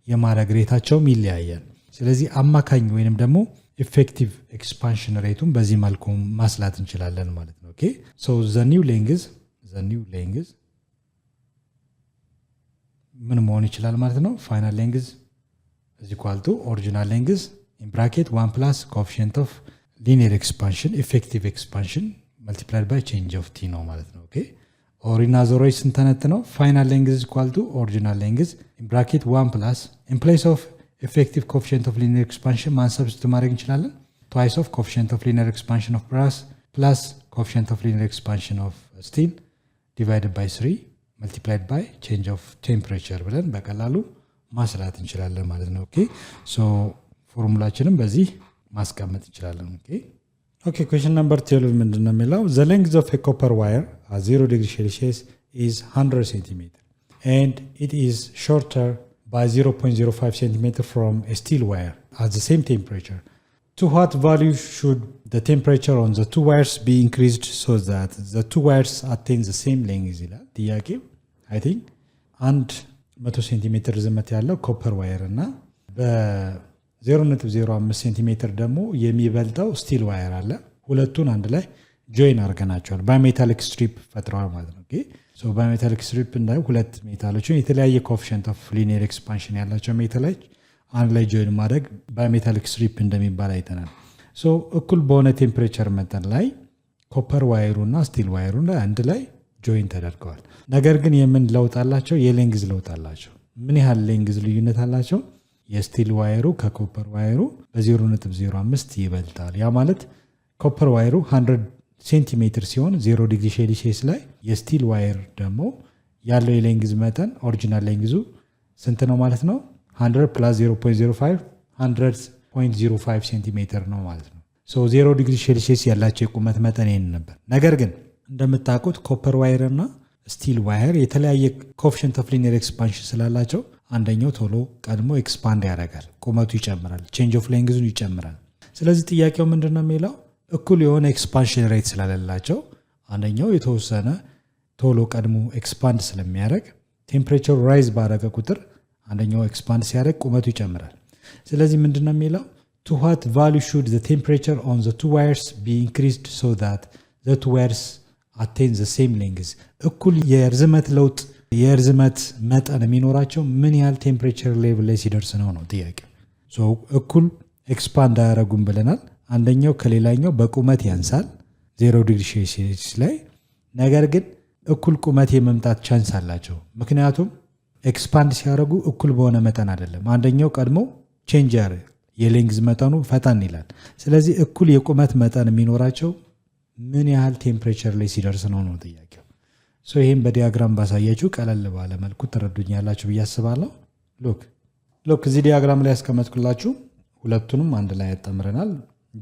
የማድረግ ሬታቸውም ይለያያል። ስለዚህ አማካኝ ወይንም ደግሞ ኢፌክቲቭ ኤክስፓንሽን ሬቱን በዚህ መልኩ ማስላት እንችላለን ማለት ነው። ኦኬ ዘ ኒው ሌንግዝ ምን መሆን ይችላል ማለት ነው? ፋይናል ሌንግዝ is equal to original length in bracket 1 plus coefficient of linear expansion effective expansion multiplied by change of t ነው ማለት ነው ኦኬ or in other words ስንተነትነው final length is equal to original length in bracket 1 plus in place of effective coefficient of linear expansion ማን substitute ማድረግ እንችላለን twice of coefficient of linear expansion of brass plus coefficient of linear expansion of steel divided by 3 multiplied by change of temperature ብለን በቀላሉ ማስላት እንችላለን ማለት ነው ኦኬ ሶ ፎርሙላችንን በዚህ ማስቀመጥ እንችላለን ኦኬ ኦኬ question number 12 ምንድነው የሚለው the length of a copper wire at 0 degree Celsius is 100 cm and it is shorter by 0.05 cm from a steel wire at the same temperature to what value should the temperature on the two wires be increased so that the two wires attain the same length ይላል ጥያቄው I think 100 cm ርዝመት ያለው ኮፐር ዋየር እና በ0.05 cm ደግሞ የሚበልጠው ስቲል ዋየር አለ ሁለቱን አንድ ላይ ጆይን አድርገናቸዋል ባይሜታሊክ ስትሪፕ ፈጥረዋል ማለት ነው ኦኬ ሶ ባይሜታሊክ ስትሪፕ እንዳይ ሁለት ሜታሎችን የተለያየ ኮኤፊሺየንት ኦፍ ሊኒየር ኤክስፓንሽን ያላቸው ሜታሎች አንድ ላይ ጆይን ማድረግ ባይሜታሊክ ስትሪፕ እንደሚባል አይተናል ሶ እኩል በሆነ ቴምፕሬቸር መጠን ላይ ኮፐር ዋየሩና ስቲል ዋየሩ አንድ ላይ ጆይን ተደርገዋል ነገር ግን የምን ለውጥ አላቸው የሌንግዝ ለውጥ አላቸው ምን ያህል ሌንግዝ ልዩነት አላቸው የስቲል ዋየሩ ከኮፐር ዋየሩ በ0.05 ይበልጣል ያ ማለት ኮፐር ዋየሩ 100 ሴንቲሜትር ሲሆን 0 ዲግሪ ሴልሺየስ ላይ የስቲል ዋየር ደግሞ ያለው የሌንግዝ መጠን ኦሪጂናል ሌንግዙ ስንት ነው ማለት ነው 100 plus 0.05 100.05 ሴንቲሜትር ነው ማለት ነው ሶ 0 ዲግሪ ሴልሺየስ ያላቸው የቁመት መጠን ይሄን ነበር ነገር ግን እንደምታውቁት ኮፐር ዋየር እና ስቲል ዋየር የተለያየ ኮኤፊሺየንት ኦፍ ሊኒየር ኤክስፓንሽን ስላላቸው አንደኛው ቶሎ ቀድሞ ኤክስፓንድ ያደርጋል ቁመቱ ይጨምራል ቼንጅ ኦፍ ሌንግዙን ይጨምራል ስለዚህ ጥያቄው ምንድነው የሚለው እኩል የሆነ ኤክስፓንሽን ሬት ስላላቸው አንደኛው የተወሰነ ቶሎ ቀድሞ ኤክስፓንድ ስለሚያደርግ ቴምፕሬቸር ራይዝ ባደረገ ቁጥር አንደኛው ኤክስፓንድ ሲያደርግ ቁመቱ ይጨምራል ስለዚህ ምንድነው የሚለው to what value should the temperature on the two wires be increased so that the two wires attain the same length እኩል የርዝመት ለውጥ የርዝመት መጠን የሚኖራቸው ምን ያህል ቴምፕሬቸር ሌቭል ላይ ሲደርስ ነው ጥያቄው ሶ እኩል ኤክስፓንድ አያደርጉም ብለናል አንደኛው ከሌላኛው በቁመት ያንሳል 0 ዲግሪ ሴልሺየስ ላይ ነገር ግን እኩል ቁመት የመምጣት ቻንስ አላቸው ምክንያቱም ኤክስፓንድ ሲያደርጉ እኩል በሆነ መጠን አይደለም አንደኛው ቀድሞ ቼንጅ ያደርጋል የሌንግዝ መጠኑ ፈጣን ይላል ስለዚህ እኩል የቁመት መጠን የሚኖራቸው ምን ያህል ቴምፕሬቸር ላይ ሲደርስ ነው ጥያቄው ሶ ይሄን በዲያግራም ባሳያችሁ ቀለል ባለ መልኩ ተረዱኛላችሁ ብያስባለሁ ሎክ እዚህ ዲያግራም ላይ ያስቀመጥኩላችሁ ሁለቱንም አንድ ላይ ያጣምረናል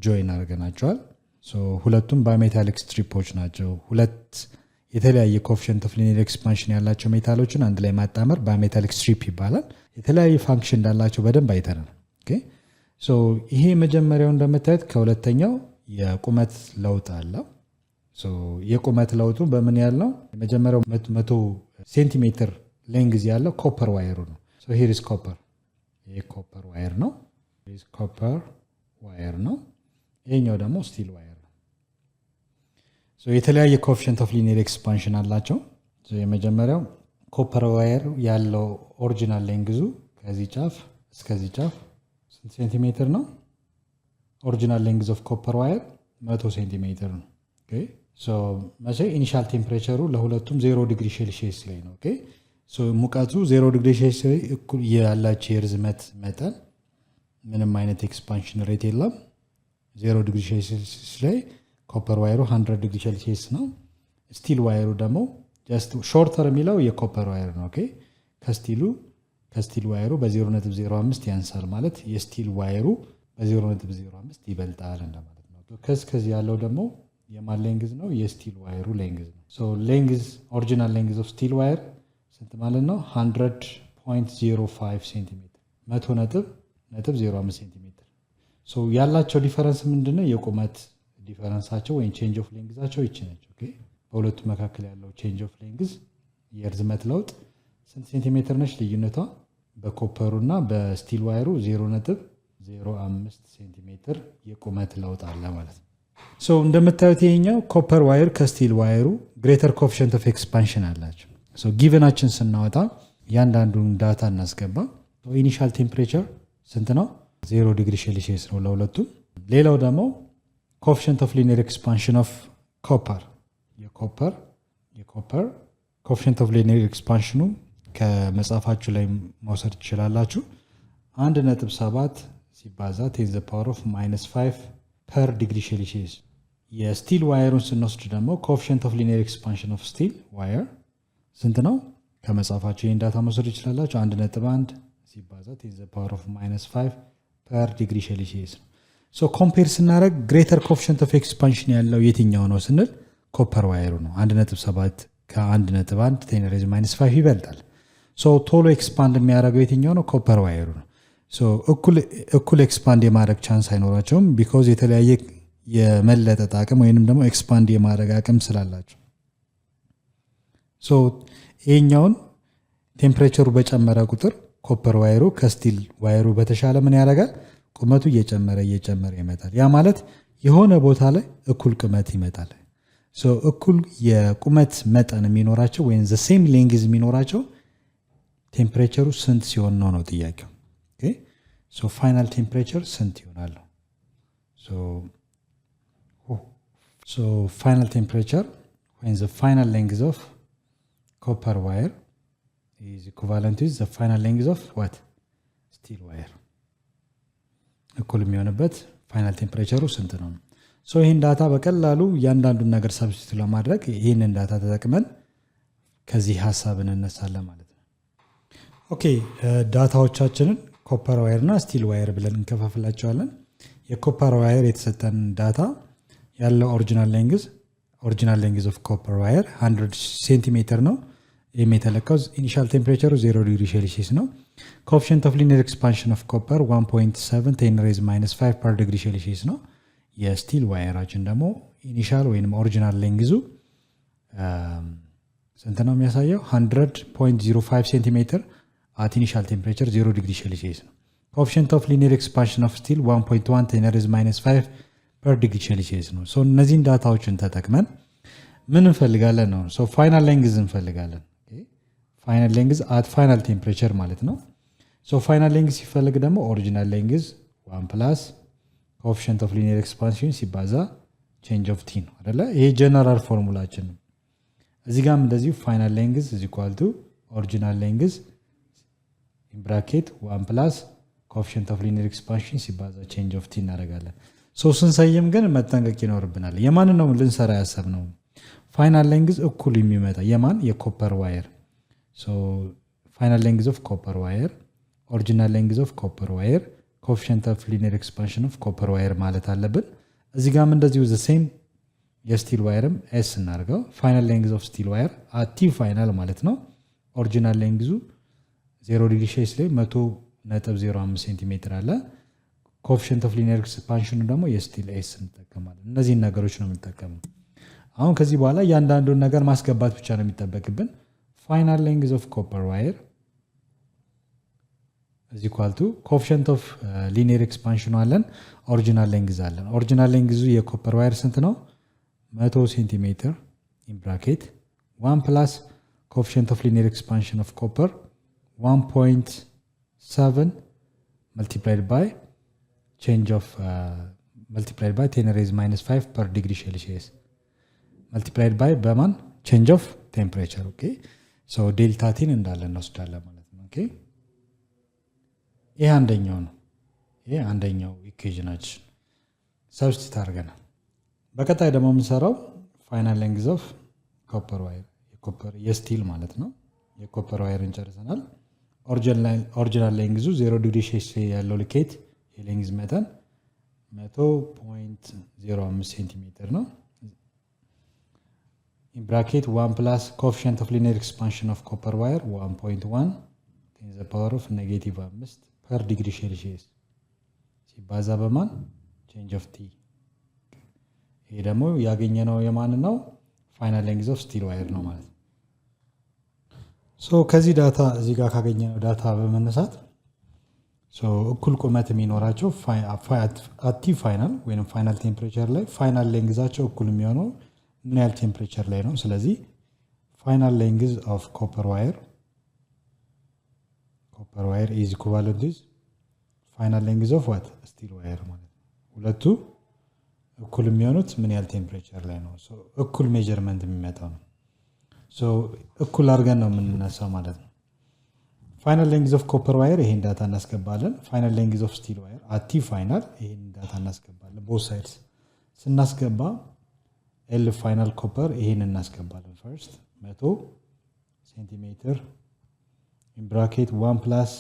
ጆይን አድርገናቸዋል ሶ ሁለቱም ባይሜታሊክ ስትሪፖች ናቸው ሁለት የተለያየ ኮኤፊሺየንት ኦፍ ሊኒየር ኤክስፓንሽን ያላቸው ሜታሎችን አንድ ላይ ማጣመር ባይሜታሊክ ስትሪፕ ይባላል የተለያየ ፋንክሽን እንዳላቸው በደንብ አይተናል ኦኬ ሶ ይሄ መጀመሪያው እንደምታዩት ከሁለተኛው የቁመት ለውጥ አለ ሶ የቁመት ለውጡ በምን ያህል ነው የመጀመሪያው 100 ሴንቲሜትር ሌንግዝ ያለው ኮፐር ዋየሩ ነው ሶ ሂር ኢዝ ኮፐር ይሄ ኮፐር ዋየር ነው ኢዝ ኮፐር ዋየር ነው ይሄኛው ደግሞ ስቲል ዋየር ነው ሶ የተለያየ ኮኤፊሺየንት ኦፍ ሊኒየር ኤክስፓንሽን አላቸው ሶ የመጀመሪያው ኮፐር ዋየር ያለው ኦሪጂናል ሌንግዙ ከዚህ ጫፍ እስከዚህ ጫፍ ስንት ሴንቲሜትር ነው ኦሪጂናል ሌንግዝ ኦፍ ኮፐር ዋየር 100 ሴንቲሜትር ነው ኦኬ ሶ መቼ ኢኒሺያል ቴምፕሬቸሩ ለሁለቱም 0 ዲግሪ ሴልሺየስ ላይ ነው ኦኬ ሶ ሙቀቱ 0 ዲግሪ ሴልሺየስ እኩል ያላቸው የርዝመት መጠን ምንም አይነት ኤክስፓንሽን ሬት የለም 0 ዲግሪ ሴልሺየስ ላይ ኮፐር ዋየሩ 100 ዲግሪ ሴልሺየስ ነው ስቲል ዋየሩ ደግሞ ጀስት ሾርተር የሚለው የኮፐር ዋየር ነው ኦኬ ከስቲል ዋየሩ በ0.05 ያንሳል ማለት የስቲል ዋየሩ በ0.05 ይበልጣል እንደማለት ነው ከዚህ ያለው ደግሞ የማን ሌንግዝ ነው የስቲል ዋየሩ ሌንግዝ ነው ሶ ሌንግዝ ኦሪጂናል ሌንግዝ ኦፍ ስቲል ዋየር ስንት ማለት ነው 100.05 ሴንቲሜትር 100.05 ሴንቲሜትር ሶ ያላቸው ዲፈረንስ ምንድነው የቁመት ዲፈረንሳቸው ወይ ቼንጅ ኦፍ ሌንግዛቸው ይችላል ኦኬ በሁለቱ መካከል ያለው ቼንጅ ኦፍ ሌንግዝ የርዝመት ለውጥ ስንት ሴንቲሜትር ነች ልዩነቷ በኮፐሩና በስቲል ዋየሩ 0.05 ሴንቲሜትር የቁመት ለውጥ አለ ማለት ነው ሶ እንደምታዩት ይሄኛው ኮፐር ዋየር ከስቲል ዋየሩ ግሬተር ኮኤፊሺየንት ኦፍ ኤክስፓንሽን አላቸው ሶ ጊቨናችን ስናወጣ ያንዳንዱን ዳታ እናስገባ ሶ ኢኒሺያል ቴምፕሬቸር ስንት ነው 0 ዲግሪ ሴልሺየስ ነው ለሁለቱም ሌላው ደግሞ ኮኤፊሺየንት ኦፍ ሊኒየር ኤክስፓንሽን ኦፍ ኮፐር የኮፐር ኮኤፊሽንት ኦፍ ሊኒየር ኤክስፓንሽኑ ከመጽሐፋችሁ ላይ መውሰድ ትችላላችሁ 1.7 ሲባዛ 10 the power of -5 per degree Celsius የስቲል ዋየሩን ስንወስድ ደግሞ ኮኤፊሽንት ኦፍ ሊኒየር ኤክስፓንሽን ኦፍ ስቲል ዋየር ስንት ነው ከመጽሐፋችሁ ይሄን ዳታ መውሰድ ትችላላችሁ 1.1 ሲባዛ 10 the power of -5 per degree Celsius ሶ ኮምፔር ስናደርግ ግሬተር ኮኤፊሽንት ኦፍ ኤክስፓንሽን ያለው የትኛው ነው ስንል ኮፐር ዋየሩ ነው 1.7 ከ1.1 10 raised -5 ይበልጣል ሶ ቶሎ ኤክስፓንድ የሚያደርገው የትኛው ነው ኮፐር ዋየሩ ነው ሶ እኩል ኤክስፓንድ የማድረግ ቻንስ አይኖራቸውም ቢኮዝ የተለያየ የመለጠጥ አቅም ወይንም ደግሞ ኤክስፓንድ የማድረግ አቅም ስላላቸው ሶ ይሄኛውን ቴምፕሬቸሩ በጨመረ ቁጥር ኮፐር ዋየሩ ከስቲል ዋየሩ በተሻለ ምን ያደርጋል ቁመቱ እየጨመረ ይመጣል ያ ማለት የሆነ ቦታ ላይ እኩል ቁመት ይመጣል ሶ እኩል የቁመት መጠን የሚኖራቸው ወይም the same length የሚኖራቸው ቴምፕሬቸሩ ስንት ሲሆን ነው ጥያቄው ኦኬ ሶ ፋይናል ቴምፕሬቸር ስንት ይሆናል so final temperature when the final length of copper wire is equivalent to the final length of what steel wire እኩል የሚሆንበት ፋይናል ቴምፕሬቸሩ ስንት ነው ሶ ይሄን ዳታ በቀላሉ ያንዳንዱን ነገር ሰብስቲት ለማድረግ ይሄንን ዳታ ተጠቅመን ከዚህ ሐሳብን እንነሳለን ማለት ነው ኦኬ ዳታዎቻችንን ኮፐር ዋየር እና ስቲል ዋየር ብለን እንከፋፍላቸዋለን የኮፐር ዋየር የተሰጠን ዳታ ያለው ኦሪጂናል ሌንግዝ ኦፍ ኮፐር ዋየር 100 ሴንቲሜትር ነው የሚተለካው ኢኒሺያል ቴምፕሬቸሩ 0 ዲግሪ ሴልሺየስ ነው ኮኤፊሽንት ኦፍ ሊኒየር ኤክስፓንሽን ኦፍ ኮፐር 1.7 10 raised -5 per degree Celsius ነው የስቲል ዋየራችን ደግሞ ኢኒሺያል ወይንም ኦሪጂናል ሌንግዙ ስንት ነው የሚያሳየው 100.05 ሴንቲሜትር at initial temperature 0 degree Celsius ነው coefficient of linear expansion of steel 1.1 10 raised -5 per degree Celsius ነው ሶ እነዚህን ዳታዎችን ተጠቅመን ምን እንፈልጋለን ነው ሶ ፋይናል ሌንግዝ እንፈልጋለን ፋይናል ሌንግዝ at final temperature ማለት ነው ሶ ፋይናል ሌንግዝ ሲፈልግ ደግሞ ኦሪጂናል ሌንግዝ 1 plus coefficient of linear expansion ሲባዛ change of t ነው አይደለ ይሄ ጀነራል ፎርሙላችን ነው እዚህ ጋርም እንደዚሁ ፋይናል ሌንግዝ is equal to original length in bracket 1 plus coefficient of linear expansion ሲባዛ change of t እናደርጋለን ሶ ስንሰይም ግን መጠንቀቅ ይኖርብናል የማን ነው ልንሰራ ያሰብነው ፋይናል ሌንግዝ እኩል የሚመጣ የማን የኮፐር ዋየር ሶ ፋይናል ሌንግዝ ኦፍ ኮፐር ዋየር ኦሪጂናል ሌንግዝ ኦፍ ኮፐር ዋየር coefficient of linear expansion of copper wire ማለት አለብን እዚህ ጋርም እንደዚሁ the same የስቲል ዋየርም s እናርገው ፋይናል ሌንግዝ ኦፍ ስቲል ዋየር at ፋይናል ማለት ነው ኦሪጂናል ሌንግዙ 0 ዲግሪ ሴልሺየስ ላይ 100.05 ሴንቲሜትር አለ coefficient of linear expansion ደግሞ የስቲል s እንጠቀማለን እነዚህ ነገሮች ነው የምንጠቀመው አሁን ከዚህ በኋላ ያንዳንዱን ነገር ማስገባት ብቻ ነው የሚጠበቅብን ፋይናል ሌንግዝ ኦፍ ኮፐር ዋየር is equal to coefficient of linear expansion አለን ኦሪጂናል ሌንግዝ አለን ኦሪጂናል ሌንግዙ የኮፐር ዋየር ስንት ነው 100 ሴንቲሜትር in bracket 1 plus coefficient of linear expansion of copper 1.7 multiplied by change of multiplied by 10 raised -5 per degree Celsius multiplied by በማን change of temperature okay so delta t እንዳለ እንወስዳለን ማለት ነው okay ይሄ አንደኛው ነው ይሄ አንደኛው ኢኩዌሽናችን ሰብስቲት አድርገናል በቀጣይ ደግሞ የምንሰራው ፋይናል ሌንግዝ ኦፍ ኮፐር ዋየር የኮፐር የስቲል ማለት ነው የኮፐር ዋየርን ጨርሰናል ኦሪጂናል ሌንግዙ 0 ዲግሪ ሴልሺየስ ያለው ልኬት የሌንግዝ መጠን 100.05 ሴንቲሜትር ነው in bracket 1 plus coefficient of linear expansion of copper wire 1.1 to the power of -5 per degree Celsius ሲባዛ በማን change of t ይሄ ደግሞ ያገኘነው የማን ነው ፋይናል ሌንግዝ ኦፍ ስቲል ዋየር ነው ማለት ነው ሶ ከዚህ ዳታ እዚህ ጋር ካገኘነው ዳታ በመነሳት ሶ እኩል ቁመት የሚኖራቸው at ፋይናል ወይንም ፋይናል ቴምፕሬቸር ላይ ፋይናል ሌንግዛቸው እኩል የሚሆነው ምን ያህል ቴምፕሬቸር ላይ ነው ስለዚህ ፋይናል ሌንግዝ ኦፍ ኮፐር ዋየር is equivalent to final length of what steel wire ማለት ሁለቱ እኩል የሚሆኑት ምን ያህል ቴምፕሬቸር ላይ ነው። እኩል ሜጀርመንት የሚመጣው ነው። እኩል አድርገን ነው የምንነሳው ማለት ነው። ፋይናል ሌንግዝ ኦፍ ኮፐር ዋየር ይሄን ዳታ እናስገባለን። ፋይናል ሌንግዝ ኦፍ ስቲል ዋየር አቲ ፋይናል ይሄን ዳታ እናስገባለን። ቦት ሳይድስ ስናስገባ ኤል ፋይናል ኮፐር ይሄን እናስገባለን። ፈርስት 100 ሴንቲሜትር ኢን ብራኬት 1 ፕላስ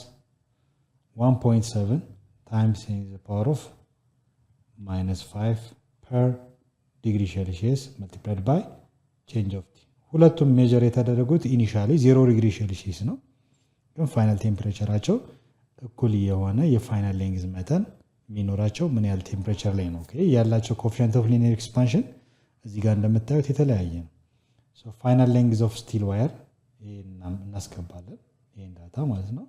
1.7 ታይምስ ኢን ዘ ፓወር ኦፍ -5 ፐር ዲግሪ ሴልሺየስ መልቲፕላይድ ባይ ቼንጅ ኦፍ ቲ። ሁለቱም ሜጀር የተደረጉት ኢኒሻሊ 0 ዲግሪ ሴልሺየስ ነው፣ ግን ፋይናል ቴምፕሬቸራቸው እኩል የሆነ የፋይናል ሌንግዝ መጠን የሚኖራቸው ምን ያህል ቴምፕሬቸር ላይ ነው ያላቸው። ኮኤፊሺየንት ኦፍ ሊኒየር ኤክስፓንሽን እዚህ ጋር እንደምታዩት የተለያየ ነው። ፋይናል ሌንግዝ ኦፍ ስቲል ዋየር እናስገባለን ይህን ዳታ ማለት ነው።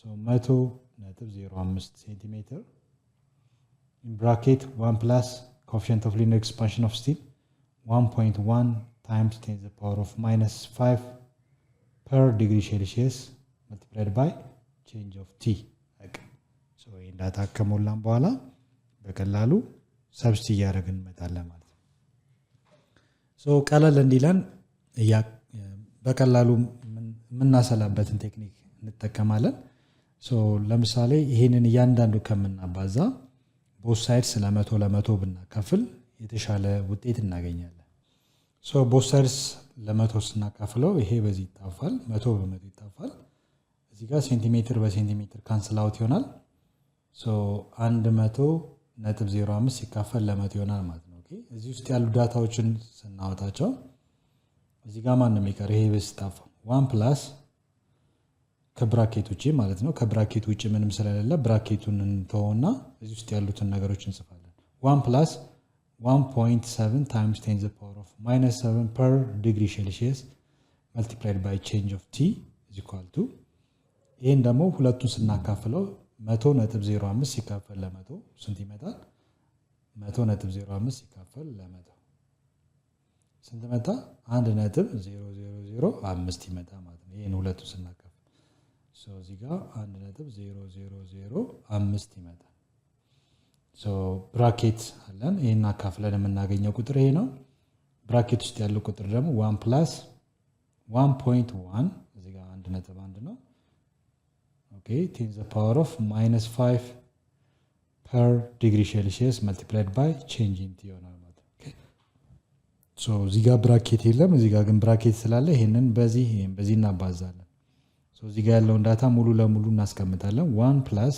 100.05 ሴንቲሜትር in bracket 1 plus coefficient of linear expansion of steel 1.1 times 10 to the power of -5 per degree Celsius multiplied by change of T. So in that ከሞላን በኋላ በቀላሉ ሰብስቲ ያደርግን እንመጣለን ማለት ነው። ቀለል እንዲለን በቀላሉ የምናሰላበትን ቴክኒክ እንጠቀማለን። ለምሳሌ ይሄንን እያንዳንዱ ከምናባዛ ቦት ሳይድስ ለ100 ብናካፍል የተሻለ ውጤት እናገኛለን። ቦት ሳይድስ ለ100 ስናካፍለው ይሄ በዚህ ይጣፋል፣ 100 በ100 ይጣፋል። እዚህ ጋር ሴንቲሜትር በሴንቲሜትር ካንስል አውት ይሆናል። 100.05 ሲካፈል ለ100 ይሆናል ማለት ነው። እዚህ ውስጥ ያሉ ዳታዎችን ስናወጣቸው እዚህ ጋር ማን ነው የሚቀር? ይሄ በስጣፋ 1 ፕላስ ከብራኬት ውጪ ማለት ነው። ከብራኬት ውጪ ምንም ስለሌለ ብራኬቱን እንተውና እዚህ ውስጥ ያሉትን ነገሮች እንጽፋለን። 1 ፕላስ 1.7 times 10 to the power of -7 per degree Celsius multiplied by change of T is equal to ይሄን ደግሞ ሁለቱን ስናካፍለው 100.05 ሲካፈል ለ100 ስንት ይመጣል? 100.05 ሲካፈል ለ100 ስንት መጣ? 1.0005 ይመጣ ማለት ነው። ይሄን ሁለቱን ስናካፍል እዚህ ጋር 1.0005 ይመጣል። ብራኬት አለን። ይሄን አካፍለን የምናገኘው ቁጥር ይሄ ነው። ብራኬት ውስጥ ያለው ቁጥር ደግሞ 1 ፕላስ 1.1 እዚህ ጋር 1.1 ነው። ኦኬ 10 the power of -5 per degree Celsius multiplied by change in T ይሆናል ማለት ነው። ኦኬ እዚህ ጋር ብራኬት የለም። እዚህ ጋር ግን ብራኬት ስላለ ይሄንን በዚህ እናባዛለን። እዚህ ጋር ያለውን ዳታ ሙሉ ለሙሉ እናስቀምጣለን። 1 plus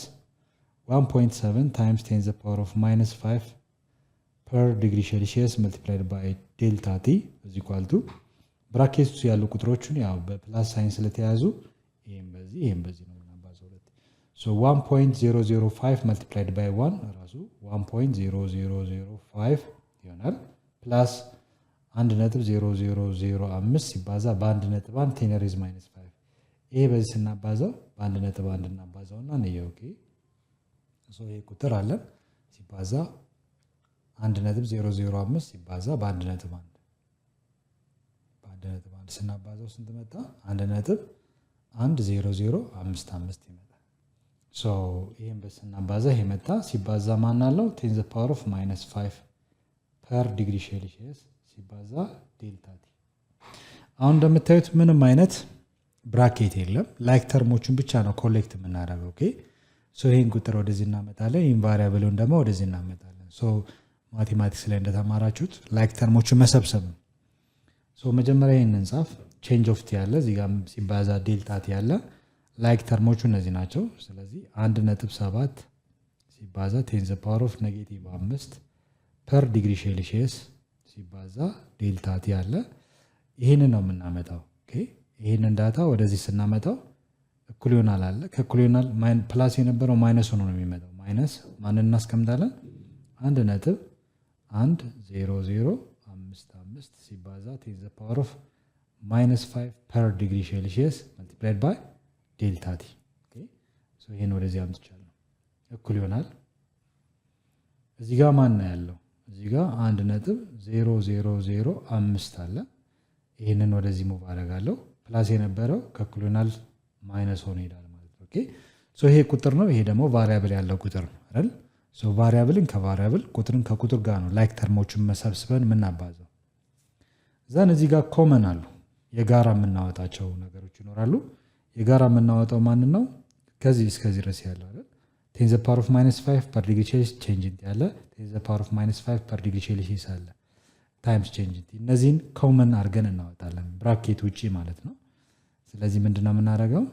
1.7 times 10 to the power of -5 per degree Celsius multiplied by delta T is equal to ብራኬት ውስጥ ያሉ ቁጥሮችን ያው በፕላስ ሳይን ስለተያዙ ይሄን በዚህ ነው እናባዛው። 1.005 multiplied by 1 ራሱ 1.0005 ይሆናል ፕላስ 1.0005 ሲባዛ በ1.1 10 raised -5 ይሄ በዚህ ስናባዛው በ1.1 እናባዛውና ነው። ኦኬ ይሄ ቁጥር አለን ሲባዛ 1.005 ሲባዛ በ1.1 ስናባዛው ስንት መጣ? 1.10055 ይመጣል። ይሄን በስናባዛ ይሄ መጣ ሲባዛ ማን አለው? 10 the power of -5 per degree Celsius ሲባዛ ዴልታ ቲ። አሁን እንደምታዩት ምንም አይነት ብራኬት የለም። ላይክ ተርሞችን ብቻ ነው ኮሌክት የምናደርገው። ኦኬ ይሄን ቁጥር ወደዚህ እናመጣለን፣ ይሄን ቫሪያብልን ደግሞ ወደዚህ እናመጣለን። ማቴማቲክስ ላይ እንደተማራችሁት ላይክ ተርሞችን መሰብሰብ ነው። መጀመሪያ ይሄን እንጻፍ። ቼንጅ ኦፍ ቲ ያለ እዚህ ጋር ሲባዛ ዴልታ ቲ ያለ ላይክ ተርሞቹ እነዚህ ናቸው። ስለዚህ 1.7 ሲባዛ 10 the power of -5 per degree Celsius ሲባዛ ዴልታ ቲ ያለ ይሄንን ነው የምናመጣው። ኦኬ ይሄንን ዳታ ወደዚህ ስናመጣው እኩል ይሆናል አለ። ከእኩል ይሆናል ፕላስ የነበረው ማይነስ ሆኖ ነው የሚመጣው። ማይነስ ማንን እናስቀምጣለን? 1.10055 ሲባዛ 10 the power of -5 per degree Celsius multiplied by delta T። ኦኬ ይሄን ወደዚህ አምጥቻለሁ። እኩል ይሆናል እዚህ ጋር ማን ነው ያለው? እዚህ ጋር 1.0005 አለ። ይሄንን ወደዚህ ሙቭ አደርጋለሁ። ፕላስ የነበረው ከእኩል ይሆናል ማይነስ ሆኖ ይሄዳል ማለት ነው። ኦኬ ይሄ ቁጥር ነው። ይሄ ደግሞ ቫሪያብል ያለው ቁጥር ነው አይደል? ቫሪያብልን ከቫሪያብል ቁጥርን ከቁጥር ጋር ነው ላይክ ተርሞችን መሰብስበን የምናባዘው። ዘን እዚህ ጋር ኮመን አሉ የጋራ የምናወጣቸው ነገሮች ይኖራሉ። የጋራ የምናወጣው ማንን ነው? ከዚህ እስከዚህ ድረስ ያለው አይደል? 10 ዘ ፓወር ኦፍ -5 ፐር ዲግሪ ሴልሺየስ ቼንጅ ኢንት ያለ 10 ዘ ፓወር ኦፍ -5 ፐር ዲግሪ ሴልሺየስ አለ ታይምስ ቼንጅ ኢንት። እነዚህን ኮመን አድርገን እናወጣለን ብራኬት ውጪ ማለት ነው። ስለዚህ ምንድነው የምናደርገው?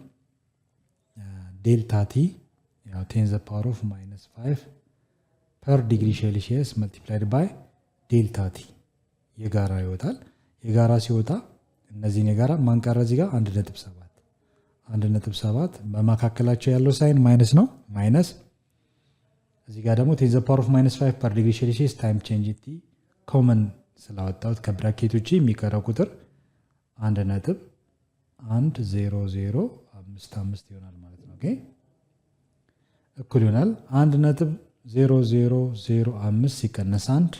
ዴልታ ቲ ያው 10 ዘ ፓወር ኦፍ -5 ፐር ዲግሪ ሴልሺየስ መልቲፕላይድ ባይ ዴልታ ቲ የጋራ ይወጣል። የጋራ ሲወጣ እነዚህን የጋራ ማንቀረ እዚህ ጋር 1.7 በመካከላቸው ያለው ሳይን ማይነስ ነው። ማይነስ እዚህ ጋር ደግሞ 10 ዘ ፓወር ኦፍ -5 ፐር ዲግሪ ሴልሺየስ ታይም ቼንጅ ቲ ኮመን ስላወጣሁት ከብራኬት ውጪ የሚቀረው ቁጥር 1.10055 ይሆናል ማለት ነው። ኦኬ እኩል ይሆናል 1.0005 ሲቀነስ 1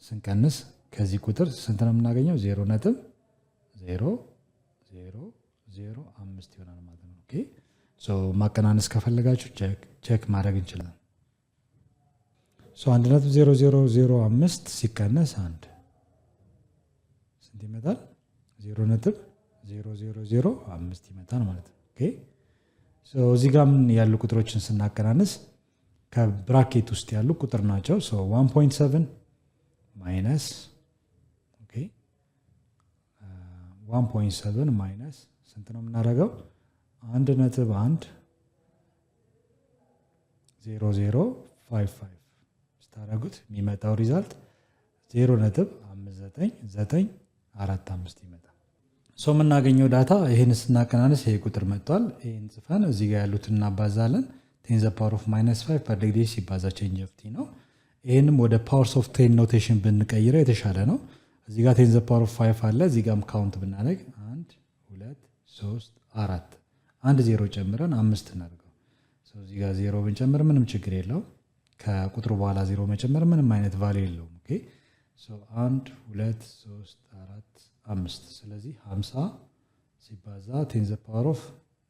ስንቀንስ ከዚህ ቁጥር ስንት ነው የምናገኘው? 0.0005 ይሆናል ማለት ነው። ኦኬ ማቀናነስ ከፈለጋችሁ ቼክ ማድረግ እንችላለን። 1.0005 ሲቀነስ 1 ስንት ይመጣል? 0.0005 ይመጣል ማለት ነው። ኦኬ እዚህ ጋር ምን ያሉ ቁጥሮችን ስናቀናንስ ከብራኬት ውስጥ ያሉ ቁጥር ናቸው። 1.7 ማይነስ 1.7 ማይነስ ስንት ነው የምናደርገው? 1.10055 ስታደርጉት የሚመጣው ሪዛልት 0.59945 ይመጣል። የምናገኘው ዳታ ይህን ስናቀናንስ ይሄ ቁጥር መጥቷል። ይህን ጽፈን እዚህ ጋር ያሉትን እናባዛለን። 10 ዘ ፓወር ኦፍ -5 ፐር ዲግሪ ሲባዛ ቼንጅ ኦፍ ቲ ነው። ይህንም ወደ ፓወርስ ኦፍ 10 ኖቴሽን ብንቀይረው የተሻለ ነው። እዚህ ጋር 10 ዘ ፓወር ኦፍ 5 አለ። እዚህ ጋርም ካውንት ብናደርግ 1 2 3 4 1 0 ጨምረን 5 እናድርገው። እዚህ ጋር 0 ብንጨምር ምንም ችግር የለው። ከቁጥሩ በኋላ 0 መጨመር ምንም አይነት ቫልዩ የለውም። ኦኬ 1 2 3 4 5 ስለዚህ 50 ሲባዛ 10 ዘ ፓወር ኦፍ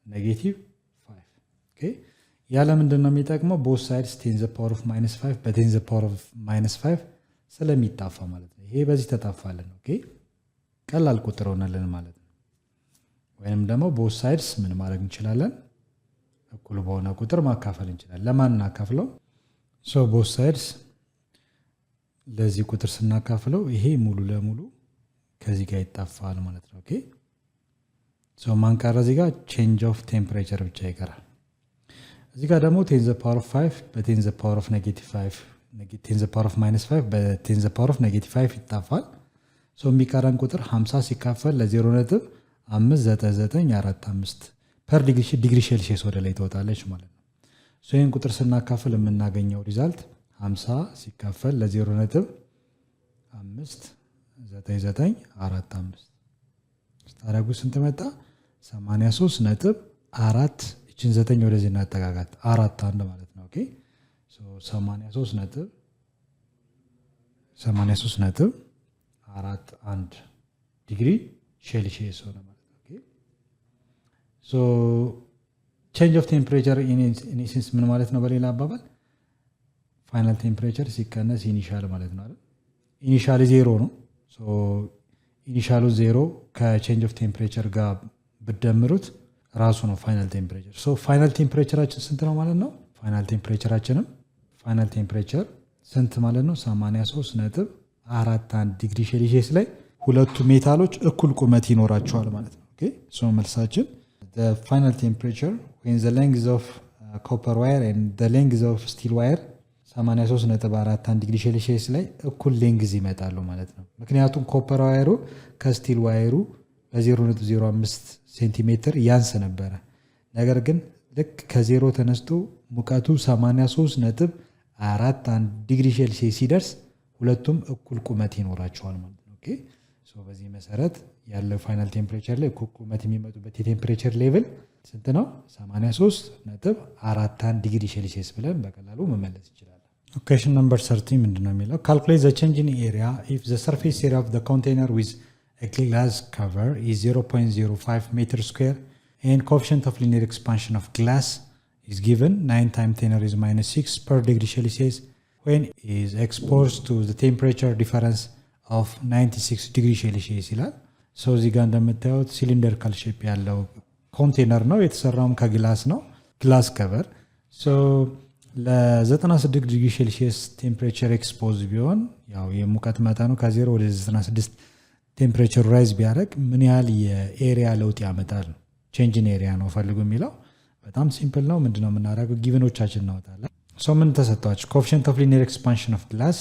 -5 ኦኬ ያለ ምንድን ነው የሚጠቅመው? ቦት ሳይድስ 10 ዘ ፓወር ኦፍ -5 በ10 ዘ ፓወር ኦፍ -5 ስለሚጣፋ ማለት ነው። ይሄ በዚህ ተጣፋለን። ኦኬ ቀላል ቁጥር ሆነልን ማለት ነው። ወይንም ደግሞ ቦት ሳይድስ ምን ማድረግ እንችላለን? እኩል በሆነ ቁጥር ማካፈል እንችላለን። ለማን እናካፍለው? ቦት ሳይድስ ለዚህ ቁጥር ስናካፍለው ይሄ ሙሉ ለሙሉ ከዚህ ጋር ይጣፋል ማለት ነው። ኦኬ ማንቀረ እዚህ ጋር ቼንጅ ኦፍ ቴምፕሬቸር ብቻ ይቀራል። እዚህ ጋር ደግሞ 10 ዘ ፓወር ኦፍ 5 በ10 ዘ ፓወር ኦፍ -5 10 ዘ ፓወር ኦፍ -5 በ10 ዘ ፓወር ኦፍ -5 ይጣፋል። የሚቀረን ቁጥር 50 ሲካፈል ለ0.59945 ፐር ዲግሪ ሴልሺየስ ወደ ላይ ትወጣለች ማለት ነው። ይህን ቁጥር ስናካፍል የምናገኘው ሪዛልት 50 ሲካፈል ለ0.59945 ስታደርጉ ስንት መጣ? 83.4 እችን 9 ወደዚህ እናጠጋጋት 4 ማለት ነው። ኦኬ 83.41 ዲግሪ ሴልሺየስ ሆነ ማለት ነው። ኦኬ ቼንጅ ኦፍ ቴምፕሬቸር ኢን ኢሴንስ ምን ማለት ነው? በሌላ አባባል ፋይናል ቴምፕሬቸር ሲቀነስ ኢኒሻል ማለት ነው አይደል? ኢኒሻል 0 ነው። ኢኒሻሉ 0 ከቼንጅ ኦፍ ቴምፕሬቸር ጋር ብደምሩት ራሱ ነው ፋይናል ቴምፕሬቸር። ፋይናል ቴምፕሬቸራችን ስንት ነው ማለት ነው? ፋይናል ቴምፕሬቸር ስንት ማለት ነው? 83.41 ዲግሪ ሴልሺየስ ላይ ሁለቱ ሜታሎች እኩል ቁመት ይኖራቸዋል ማለት ነው። ኦኬ መልሳችን the final temperature when the length of copper wire and the length of steel wire 83.41 ዲግሪ ሴልሺየስ ላይ እኩል ሌንግዝ ይመጣሉ ማለት ነው። ምክንያቱም ኮፐር ዋየሩ ከስቲል ዋየሩ በ0.05 ሴንቲሜትር ያንስ ነበረ። ነገር ግን ልክ ከዜሮ ተነስቶ ሙቀቱ 83.41 ዲግሪ ሴልሺየስ ሲደርስ ሁለቱም እኩል ቁመት ይኖራቸዋል ማለት ነው። ኦኬ በዚህ መሰረት ያለው ፋይናል ቴምፕሬቸር ላይ እኩል ቁመት የሚመጡበት የቴምፕሬቸር ሌቭል ስንት ነው? 83.41 ዲግሪ ሴልሺየስ ብለን በቀላሉ መመለስ እንችላለን። Question number 30 ምንድነው የሚለው? Calculate the change in area if the surface area of the container with a glass cover is 0.05 meter square and coefficient of linear expansion of glass is given 9 times 10 raised minus 6 per degree Celsius when is exposed to the temperature difference of 96 degree Celsius ይላል። ሶ እዚህ ጋር እንደምታዩት ሲሊንደሪካል ሼፕ ያለው ኮንቴነር ነው። የተሰራውም ከግላስ ነው፣ ግላስ ከቨር። ሶ ለ96 ዲግሪ ሴልሺየስ ቴምፕሬቸር ኤክስፖዝ ቢሆን ያው የሙቀት መጠኑ ከ0 ወደ 96 ቴምፕሬቸር ራይዝ ቢያደርግ ምን ያህል የኤሪያ ለውጥ ያመጣል? ቼንጅ ኢን ኤሪያ ነው ፈልጉ የሚለው። በጣም ሲምፕል ነው። ምንድነው የምናደርገው? ጊቨኖቻችን እናወጣለን። ሶ ምን ተሰጥቷችሁ? ኮኤፊሺየንት ኦፍ ሊኒየር ኤክስፓንሽን ኦፍ ግላስ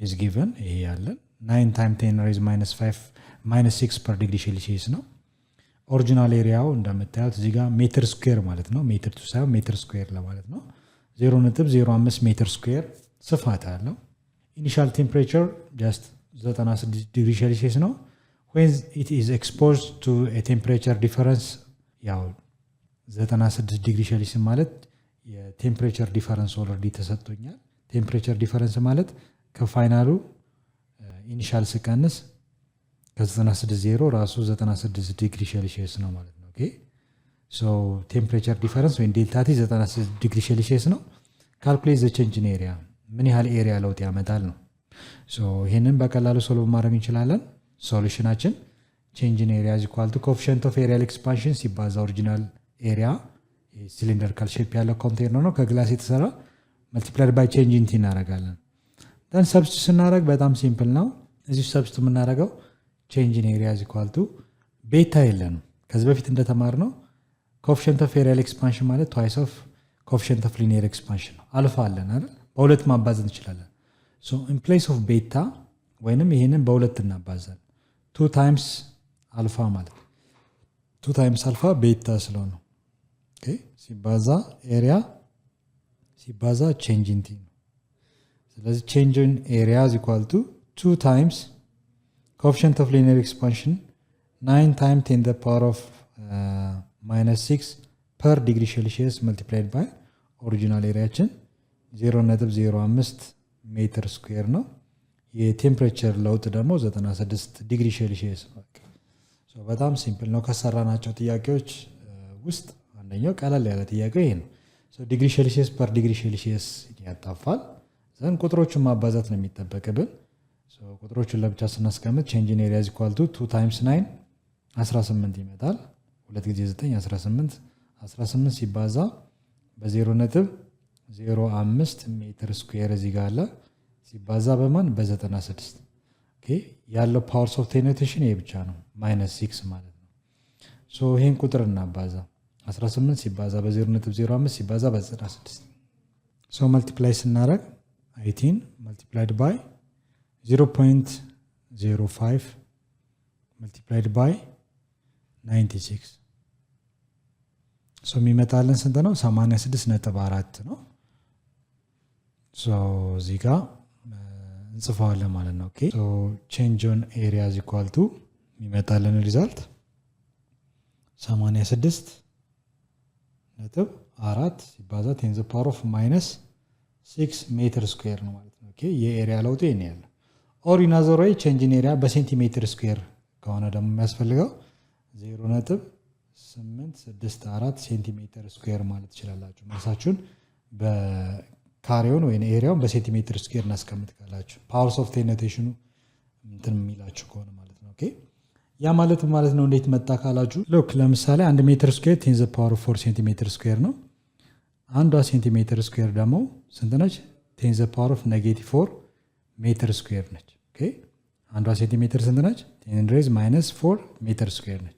ኢዝ ጊቨን። ይሄ ያለን 9 ታይም 10 ሬዝ ማይነስ 5 ማይነስ 6 ፐር ዲግሪ ሴልሺየስ ነው። ኦሪጂናል ኤሪያው እንደምታዩት እዚህ ጋር ሜትር ስኩዌር ማለት ነው። ሜትር ቱ ሳይሆን ሜትር ስኩዌር ለማለት ነው። 0.05 ሜትር ስኩዌር ስፋት አለው። ኢኒሻል ቴምፕሬቸር ጀስት 96 ዲግሪ ሴልሺየስ ነው። when it is exposed to a temperature difference ያው 96 ዲግሪ ሴልሺየስ ማለት የቴምፕሬቸር ዲፈረንስ ኦልሬዲ ተሰጥቶኛል። ቴምፕሬቸር ዲፈረንስ ማለት ከፋይናሉ ኢኒሻል ስቀንስ ከ96 ዜሮ ራሱ 96 ዲግሪ ሴልሺየስ ነው ማለት ነው። ኦኬ ሶ ቴምፕሬቸር ዲፈረንስ ወይ ዴልታ ቲ 96 ዲግሪ ሴልሺየስ ነው። ካልኩሌት ዘ ቼንጅ ኢን ኤሪያ ምን ያህል ኤሪያ ለውጥ ያመጣል ነው። ሶ ይሄንን በቀላሉ ሶልቭ ማድረግ እንችላለን። ሶሉሽናችን ቼንጅ ኢን ኤሪያ ኢኳል ቱ ኮኤፊሺየንት ኦፍ ኤሪያል ኤክስፓንሽን ሲባዛ ኦሪጂናል ኤሪያ ሲሊንደሪካል ሼፕ ያለው ኮንቴነር ነው ከግላስ የተሰራ መልቲፕላይድ ባይ ቼንጅ ኢን ቲ እናደርጋለን። ደን ሰብስቲቱት ስናደርግ በጣም ሲምፕል ነው። እዚህ ሰብስቲቱት የምናደርገው ቼንጅ ኢን ኤሪያ ኢኳል ቱ ቤታ የለንም። ከዚህ በፊት እንደተማርነው ኮኤፊሺየንት ኦፍ ኤሪያል ኤክስፓንሽን ማለት ትዋይስ ኦፍ ኮኤፊሺየንት ኦፍ ሊኒየር ኤክስፓንሽን ነው። አልፋ አለን አይደል? በሁለት ማባዛት እንችላለን። ሶ ኢን ፕሌስ ኦፍ ቤታ ወይንም ይሄንን በሁለት እናባዛለን። 2 ታይምስ አልፋ ማለት 2 ታይምስ አልፋ ቤታ ስለሆነ ኦኬ ሲባዛ ኤሪያ ሲባዛ ቼንጅ ኢን ቲ ነው። ስለዚህ ቼንጅ ኢን ኤሪያ ኢኳል ቱ 2 ታይምስ coefficient of linear expansion 9 times 10 the power of minus 6 per degree Celsius multiplied by original ኤሪያችን 0.05 ሜትር ስኩዌር ነው። የቴምፕሬቸር ለውጥ ደግሞ 96 ዲግሪ ሴልሺየስ ነው። ሶ በጣም ሲምፕል ነው። ከሰራናቸው ጥያቄዎች ውስጥ አንደኛው ቀላል ያለ ጥያቄ ይሄ ነው። ሶ ዲግሪ ሴልሺየስ ፐር ዲግሪ ሴልሺየስ ያጣፋል። ዘን ቁጥሮቹን ማባዛት ነው የሚጠበቅብን። ሶ ቁጥሮቹን ለብቻ ስናስቀምጥ ቼንጅ ኢን ኤሪያ ኢኳል ቱ 2 ታይምስ 9 18 ይመጣል። 2 ጊዜ 9 18 18 ሲባዛ በ0.05 ሜትር ስኩዌር እዚህ ጋር አለ ሲባዛ በማን በ96 ኦኬ ያለው ፓወር ኦፍ ቴኖቴሽን ይሄ ብቻ ነው -6 ማለት ነው። ሶ ይሄን ቁጥር እናባዛ 18 ሲባዛ በ0.05 ሲባዛ በ96 ሶ መልቲፕላይ ስናደርግ 18 multiplied by 0.05 multiplied by 96 ሶ የሚመጣልን ስንት ነው? 86.4 ነው። ሶ እዚህ ጋር እንጽፈዋለን ማለት ነው። ኦኬ ሶ ቼንጅ ኦን ኤሪያ ኢዝ ኢኳል ቱ የሚመጣልን ሪዛልት 86.4 ሲባዛ 10 ዘ ፓወር ኦፍ -6 ሜትር ስኩዌር ነው ማለት ነው። ኦኬ የኤሪያ ለውጡ ይሄን ያለ ኦር ኢን አዘር ዌይ ቼንጅ ኢን ኤሪያ በሴንቲሜትር ስኩዌር ከሆነ ደግሞ የሚያስፈልገው 0.864 ሴንቲሜትር ስኩዌር ማለት ትችላላችሁ። መልሳችሁን በካሬውን ወይ ኤሪያውን በሴንቲሜትር ስኩዌር እናስቀምጥ ካላችሁ ፓወር ኦፍ ቴኖቴሽኑ እንትን የሚላችሁ ከሆነ ማለት ነው። ኦኬ ያ ማለት ነው እንዴት መጣ ካላችሁ ሉክ ለምሳሌ 1 ሜትር ስኩዌር 10 ዘ ፓወር ኦፍ 4 ሴንቲሜትር ስኩዌር ነው። አንዷ ሴንቲሜትር ስኩዌር ደግሞ ስንት ነች? 10 ዘ ፓወር ኦፍ -4 ሜትር ስኩዌር ነች። ኦኬ አንዷ ሴንቲሜትር ስንት ነች? 10 ሬዝ -4 ሜትር ስኩዌር ነች።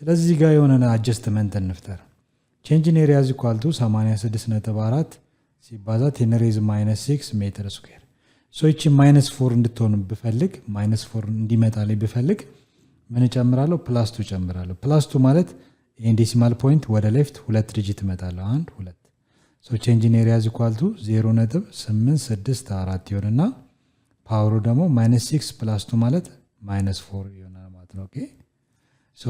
ስለዚህ እዚህ ጋር የሆነ አጀስትመንት እንፍጠር። ቼንጅ ኢን ኤሪያ ኢኳል ቱ 86.4 ሲባዛ 10 ሬዝ -6 ሜትር ስኩዌር ሶ እቺ -4 እንድትሆን ብፈልግ -4 እንዲመጣልኝ ብፈልግ ምን እጨምራለሁ? +2 እጨምራለሁ። +2 ማለት ይሄን ዴሲማል ፖይንት ወደ ሌፍት 2 ዲጂት እመጣለሁ 1 2 ሶ ቼንጅ ኢን ኤሪያ ኢኳል ቱ 0.864 ይሆንና ፓወሩ ደግሞ -6 +2 ማለት -4 ይሆናል ማለት ነው። ኦኬ ሶ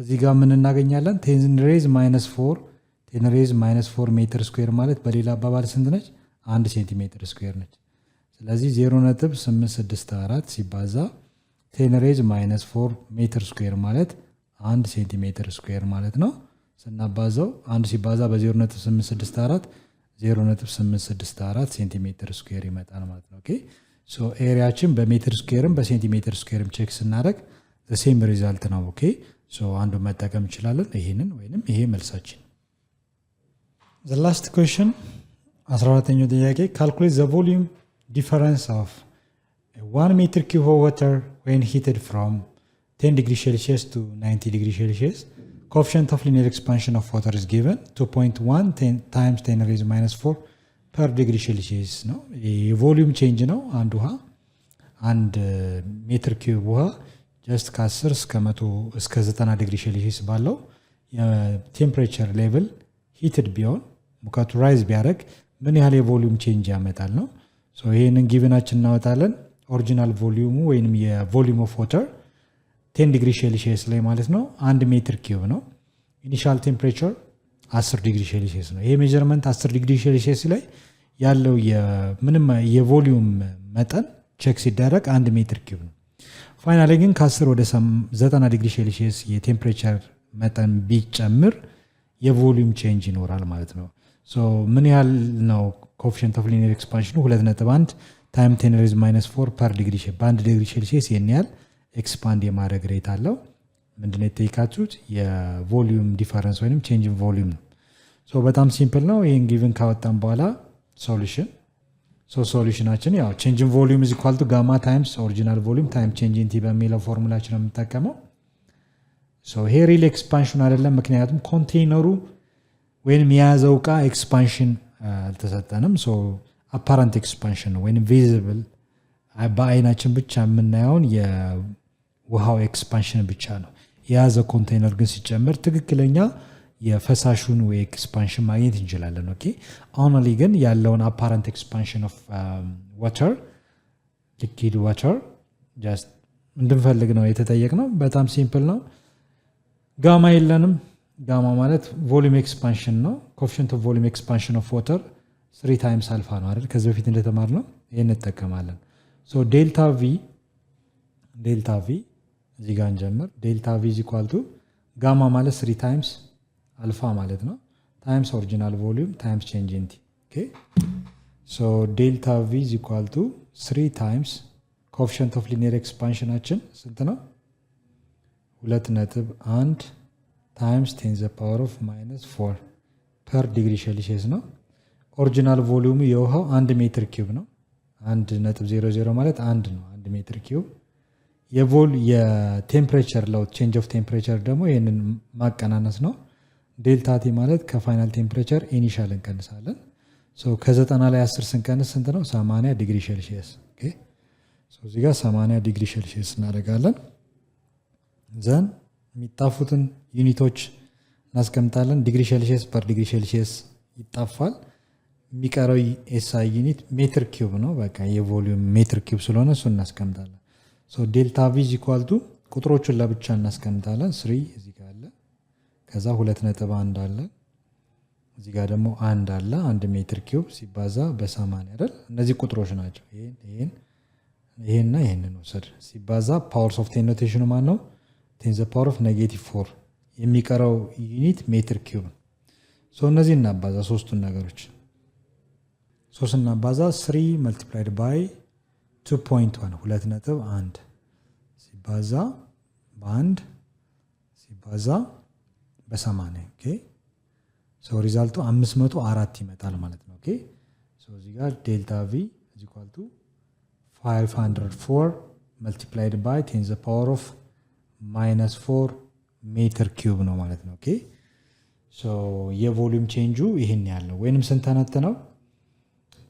እዚህ ጋር ምን እናገኛለን? 10 ሬዝ -4 10 ሬዝ -4 ሜትር ስኩዌር ማለት በሌላ አባባል ስንት ነች? 1 ሴንቲሜትር ስኩዌር ነች። ስለዚህ 0.864 ሲባዛ 10 ሬዝ -4 ሜትር ስኩዌር ማለት 1 ሴንቲሜትር ስኩዌር ማለት ነው። ስናባዛው 1 ሲባዛ በ0.864 0.864 ሴንቲሜትር ስኩዌር ይመጣል ማለት ነው። ኦኬ ሶ ኤሪያችን በሜትር ስኩዌርም በሴንቲሜትር ስኩዌርም ቼክ ስናደርግ the same result ነው። ኦኬ ሶ አንዱ መጠቀም እንችላለን ይሄንን ወይንም ይሄ መልሳችን። the last question 14ኛው ጥያቄ calculate the volume difference of 1 meter cube of water when heated from 10 degrees Celsius to 90 degrees Celsius. Coefficient of linear expansion of water is given 2.1 times 10 raised minus 4 per degree Celsius ነው። የቮሊዩም ቼንጅ ነው። አንድ ውሃ አንድ ሜትር ኪዩብ ውሃ ጀስት ከ10 እስከ 100 እስከ 90 ዲግሪ ሴልሺየስ ባለው የቴምፕሬቸር ሌቭል ሂትድ ቢሆን ሙቀቱ ራይዝ ቢያደርግ ምን ያህል የቮሊዩም ቼንጅ ያመጣል ነው። ሶ ይሄንን ጊቭናችን እናወጣለን። ኦሪጂናል ቮሊዩሙ ወይንም የቮሊዩም ኦፍ ዋተር 10 ዲግሪ ሴልሺየስ ላይ ማለት ነው 1 ሜትር ኪዩብ ነው። ኢኒሻል ቴምፕሬቸር 10 ዲግሪ ሴልሺየስ ነው። ይሄ ሜዠርመንት 10 ዲግሪ ሴልሺየስ ላይ ያለው ምንም የቮሊዩም መጠን ቼክ ሲደረግ 1 ሜትር ኪዩብ ነው። ፋይናሊ ግን ከ10 ወደ 90 ዲግሪ ሴልሺየስ የቴምፕሬቸር መጠን ቢጨምር የቮሊዩም ቼንጅ ይኖራል ማለት ነው። ሶ ምን ያህል ነው ኮኤፊሺየንት ኦፍ ሊኒየር ኤክስፓንሽኑ 2.1 ታይም 10 ሬዝ ማይነስ 4 ፐር ዲግሪ ሴልሺየስ በ1 ዲግሪ ሴልሺየስ ይሄን ያህል ኤክስፓንድ የማድረግ ሬት አለው። ምንድነው የተጠየቃችሁት? የቮሊዩም ዲፈረንስ ወይንም ቼንጅ ኢን ቮሊዩም ነው። ሶ በጣም ሲምፕል ነው። ይሄን ጊቭን ካወጣን በኋላ ሶሉሽን ሶሉሽናችን ያው ቼንጅ ኢን ቮሊዩም ኢዝ ኢኳል ቱ ጋማ ታይምስ ኦሪጂናል ቮሊዩም ታይም ቼንጅ ኢን ቲ በሚለው ፎርሙላችን ነው የምንጠቀመው። ሶ ይሄ ሪል ኤክስፓንሽን አይደለም፣ ምክንያቱም ኮንቴይነሩ ወይንም የያዘው ዕቃ ኤክስፓንሽን አልተሰጠንም። ሶ አፓረንት ኤክስፓንሽን ነው ወይንም ቪዚብል በአይናችን ብቻ የምናየውን የውሃው ኤክስፓንሽን ብቻ ነው። የያዘ ኮንቴይነር ግን ሲጨምር ትክክለኛ የፈሳሹን ወይ ኤክስፓንሽን ማግኘት እንችላለን። ኦኬ ኦንሊ ግን ያለውን አፓረንት ኤክስፓንሽን ኦፍ ዋተር ሊኪድ ዋተር ጀስት እንድንፈልግ ነው የተጠየቅነው። በጣም ሲምፕል ነው። ጋማ የለንም። ጋማ ማለት ቮሊዩም ኤክስፓንሽን ነው። ኮኤፊሺየንት ኦፍ ቮሊዩም ኤክስፓንሽን ኦፍ ዋተር 3 ታይምስ አልፋ ነው አይደል? ከዚህ በፊት እንደተማርነው ይሄን እንጠቀማለን። ሶ ዴልታ ቪ እዚህ ጋር እንጀምር። ዴልታ ቪ ኢዝ ኢኳል ቱ ጋማ ማለት 3 ታይምስ አልፋ ማለት ነው ታይምስ ኦሪጂናል ቮሊዩም ታይምስ ቼንጅ ኢን ቲ። ኦኬ ሶ ዴልታ ቪ ኢዝ ኢኳል ቱ 3 ታይምስ ኮኤፊሺየንት ኦፍ ሊኒየር ኤክስፓንሽናችን ስንት ነው? 2.1 ታይምስ 10 ዘ ፓወር ኦፍ ማይነስ 4 ፐር ዲግሪ ሴልሺየስ ነው። ኦሪጂናል ቮሊዩሙ የውሃው 1 ሜትር ኪዩብ ነው። 1.00 ማለት 1 ነው 1 ሜትር ኪዩብ። የቴምፕሬቸር ለውጥ ቼንጅ ኦፍ ቴምፕሬቸር ደግሞ ይህንን ማቀናነስ ነው። ዴልታ ቲ ማለት ከፋይናል ቴምፕሬቸር ኢኒሻል እንቀንሳለን። ከ90 ላይ 10 ስንቀንስ ስንት ነው? 80 ዲግሪ ሴልሺየስ። እዚህ ጋር 80 ዲግሪ ሴልሺየስ እናደርጋለን። ዘን የሚጣፉትን ዩኒቶች እናስቀምጣለን። ዲግሪ ሴልሺየስ ፐር ዲግሪ ሴልሺየስ ይጣፋል። የሚቀረው ኤስአይ ዩኒት ሜትር ኪዩብ ነው። በቃ የቮሊዩም ሜትር ኪዩብ ስለሆነ እሱ እናስቀምጣለን። ዴልታ ቪ ኢዝ ኢኳል ቱ ቁጥሮቹን ለብቻ እናስቀምጣለን። 3 እዚህ ጋር አለ፣ ከዛ 2.1 አለ፣ እዚህ ጋር ደግሞ 1 አለ። 1 ሜትር ኪዩብ ሲባዛ በ80 አይደል? እነዚህ ቁጥሮች ናቸው። ይሄንና ይሄንን ወሰድ ሲባዛ ፓወርስ ኦፍ ቴን ኖቴሽኑ ማን ነው? 10 ዘ ፓወር ኦፍ -4 የሚቀረው ዩኒት ሜትር ኪዩብ። እነዚህ እናባዛ ሶስቱን ነገሮች 3 እናባዛ 3 መልቲፕላይድ ባይ 2.1 2.1 ሲባዛ በ1 ሲባዛ በ80 ኦኬ ሶ ሪዛልቱ 504 ይመጣል ማለት ነው። ኦኬ ሶ እዚህ ጋር ዴልታ ቪ ኢዝ ኢኳል ቱ 504 መልቲፕላይድ ባይ 10 ዘ ፓወር ኦፍ -4 ሜትር ኪዩብ ነው ማለት ነው። ኦኬ ሶ የቮሊዩም ቼንጁ ይሄን ያለው ወይንም ስንተነተነው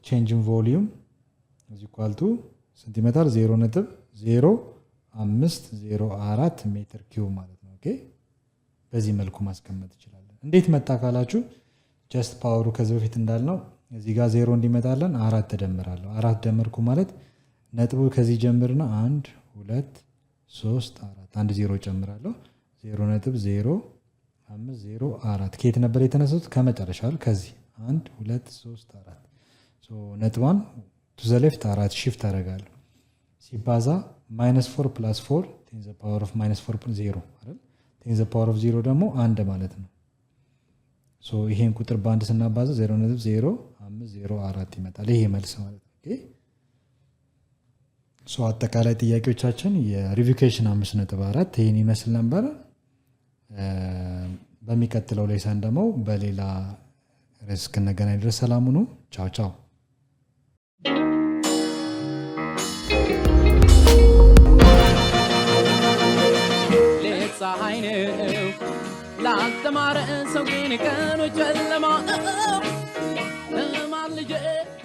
ቼንጅ ኢን ቮሊዩም ኢዝ ኢኳል ቱ ስንት ይመጣል? 0.0504 ሜትር ኪዩብ ማለት ነው። ኦኬ በዚህ መልኩ ማስቀመጥ እንችላለን። እንዴት መጣ ካላችሁ ጀስት ፓወሩ ከዚህ በፊት እንዳልነው እዚህ ጋር 0 እንዲመጣለን 4 ተደምራለሁ። 4 ደመርኩ ማለት ነጥቡ ከዚህ ጀምርና 1 2 3 4 1 0 ጨምራለሁ 0.0504 ከየት ነበር የተነሳሁት? ከመጨረሻው ከዚህ 1 2 3 4 ሶ ነጥቧን ቱ ዘ ሌፍት 4 ሺፍት አደርጋለሁ ሲባዛ -4 + 4 10 ዘ ፓወር ኦፍ -4 0 አይደል? 10 ዘ ፓወር ኦፍ 0 ደግሞ 1 ማለት ነው። ሶ ይሄን ቁጥር በአንድ ስናባዛ 0.0504 ይመጣል። ይሄ መልስ ማለት ነው። ኦኬ ሶ አጠቃላይ ጥያቄዎቻችን የሪቪኬሽን 5.4 ይሄን ይመስል ነበር። በሚቀጥለው ሌሰን ደግሞ በሌላ ርዕስ እስክንገናኝ ድረስ ሰላም ሁኑ። ቻው ቻው። ፀሐይ ነው ላስተማረ ሰው ግን ቀኑ ጨለማ ነው።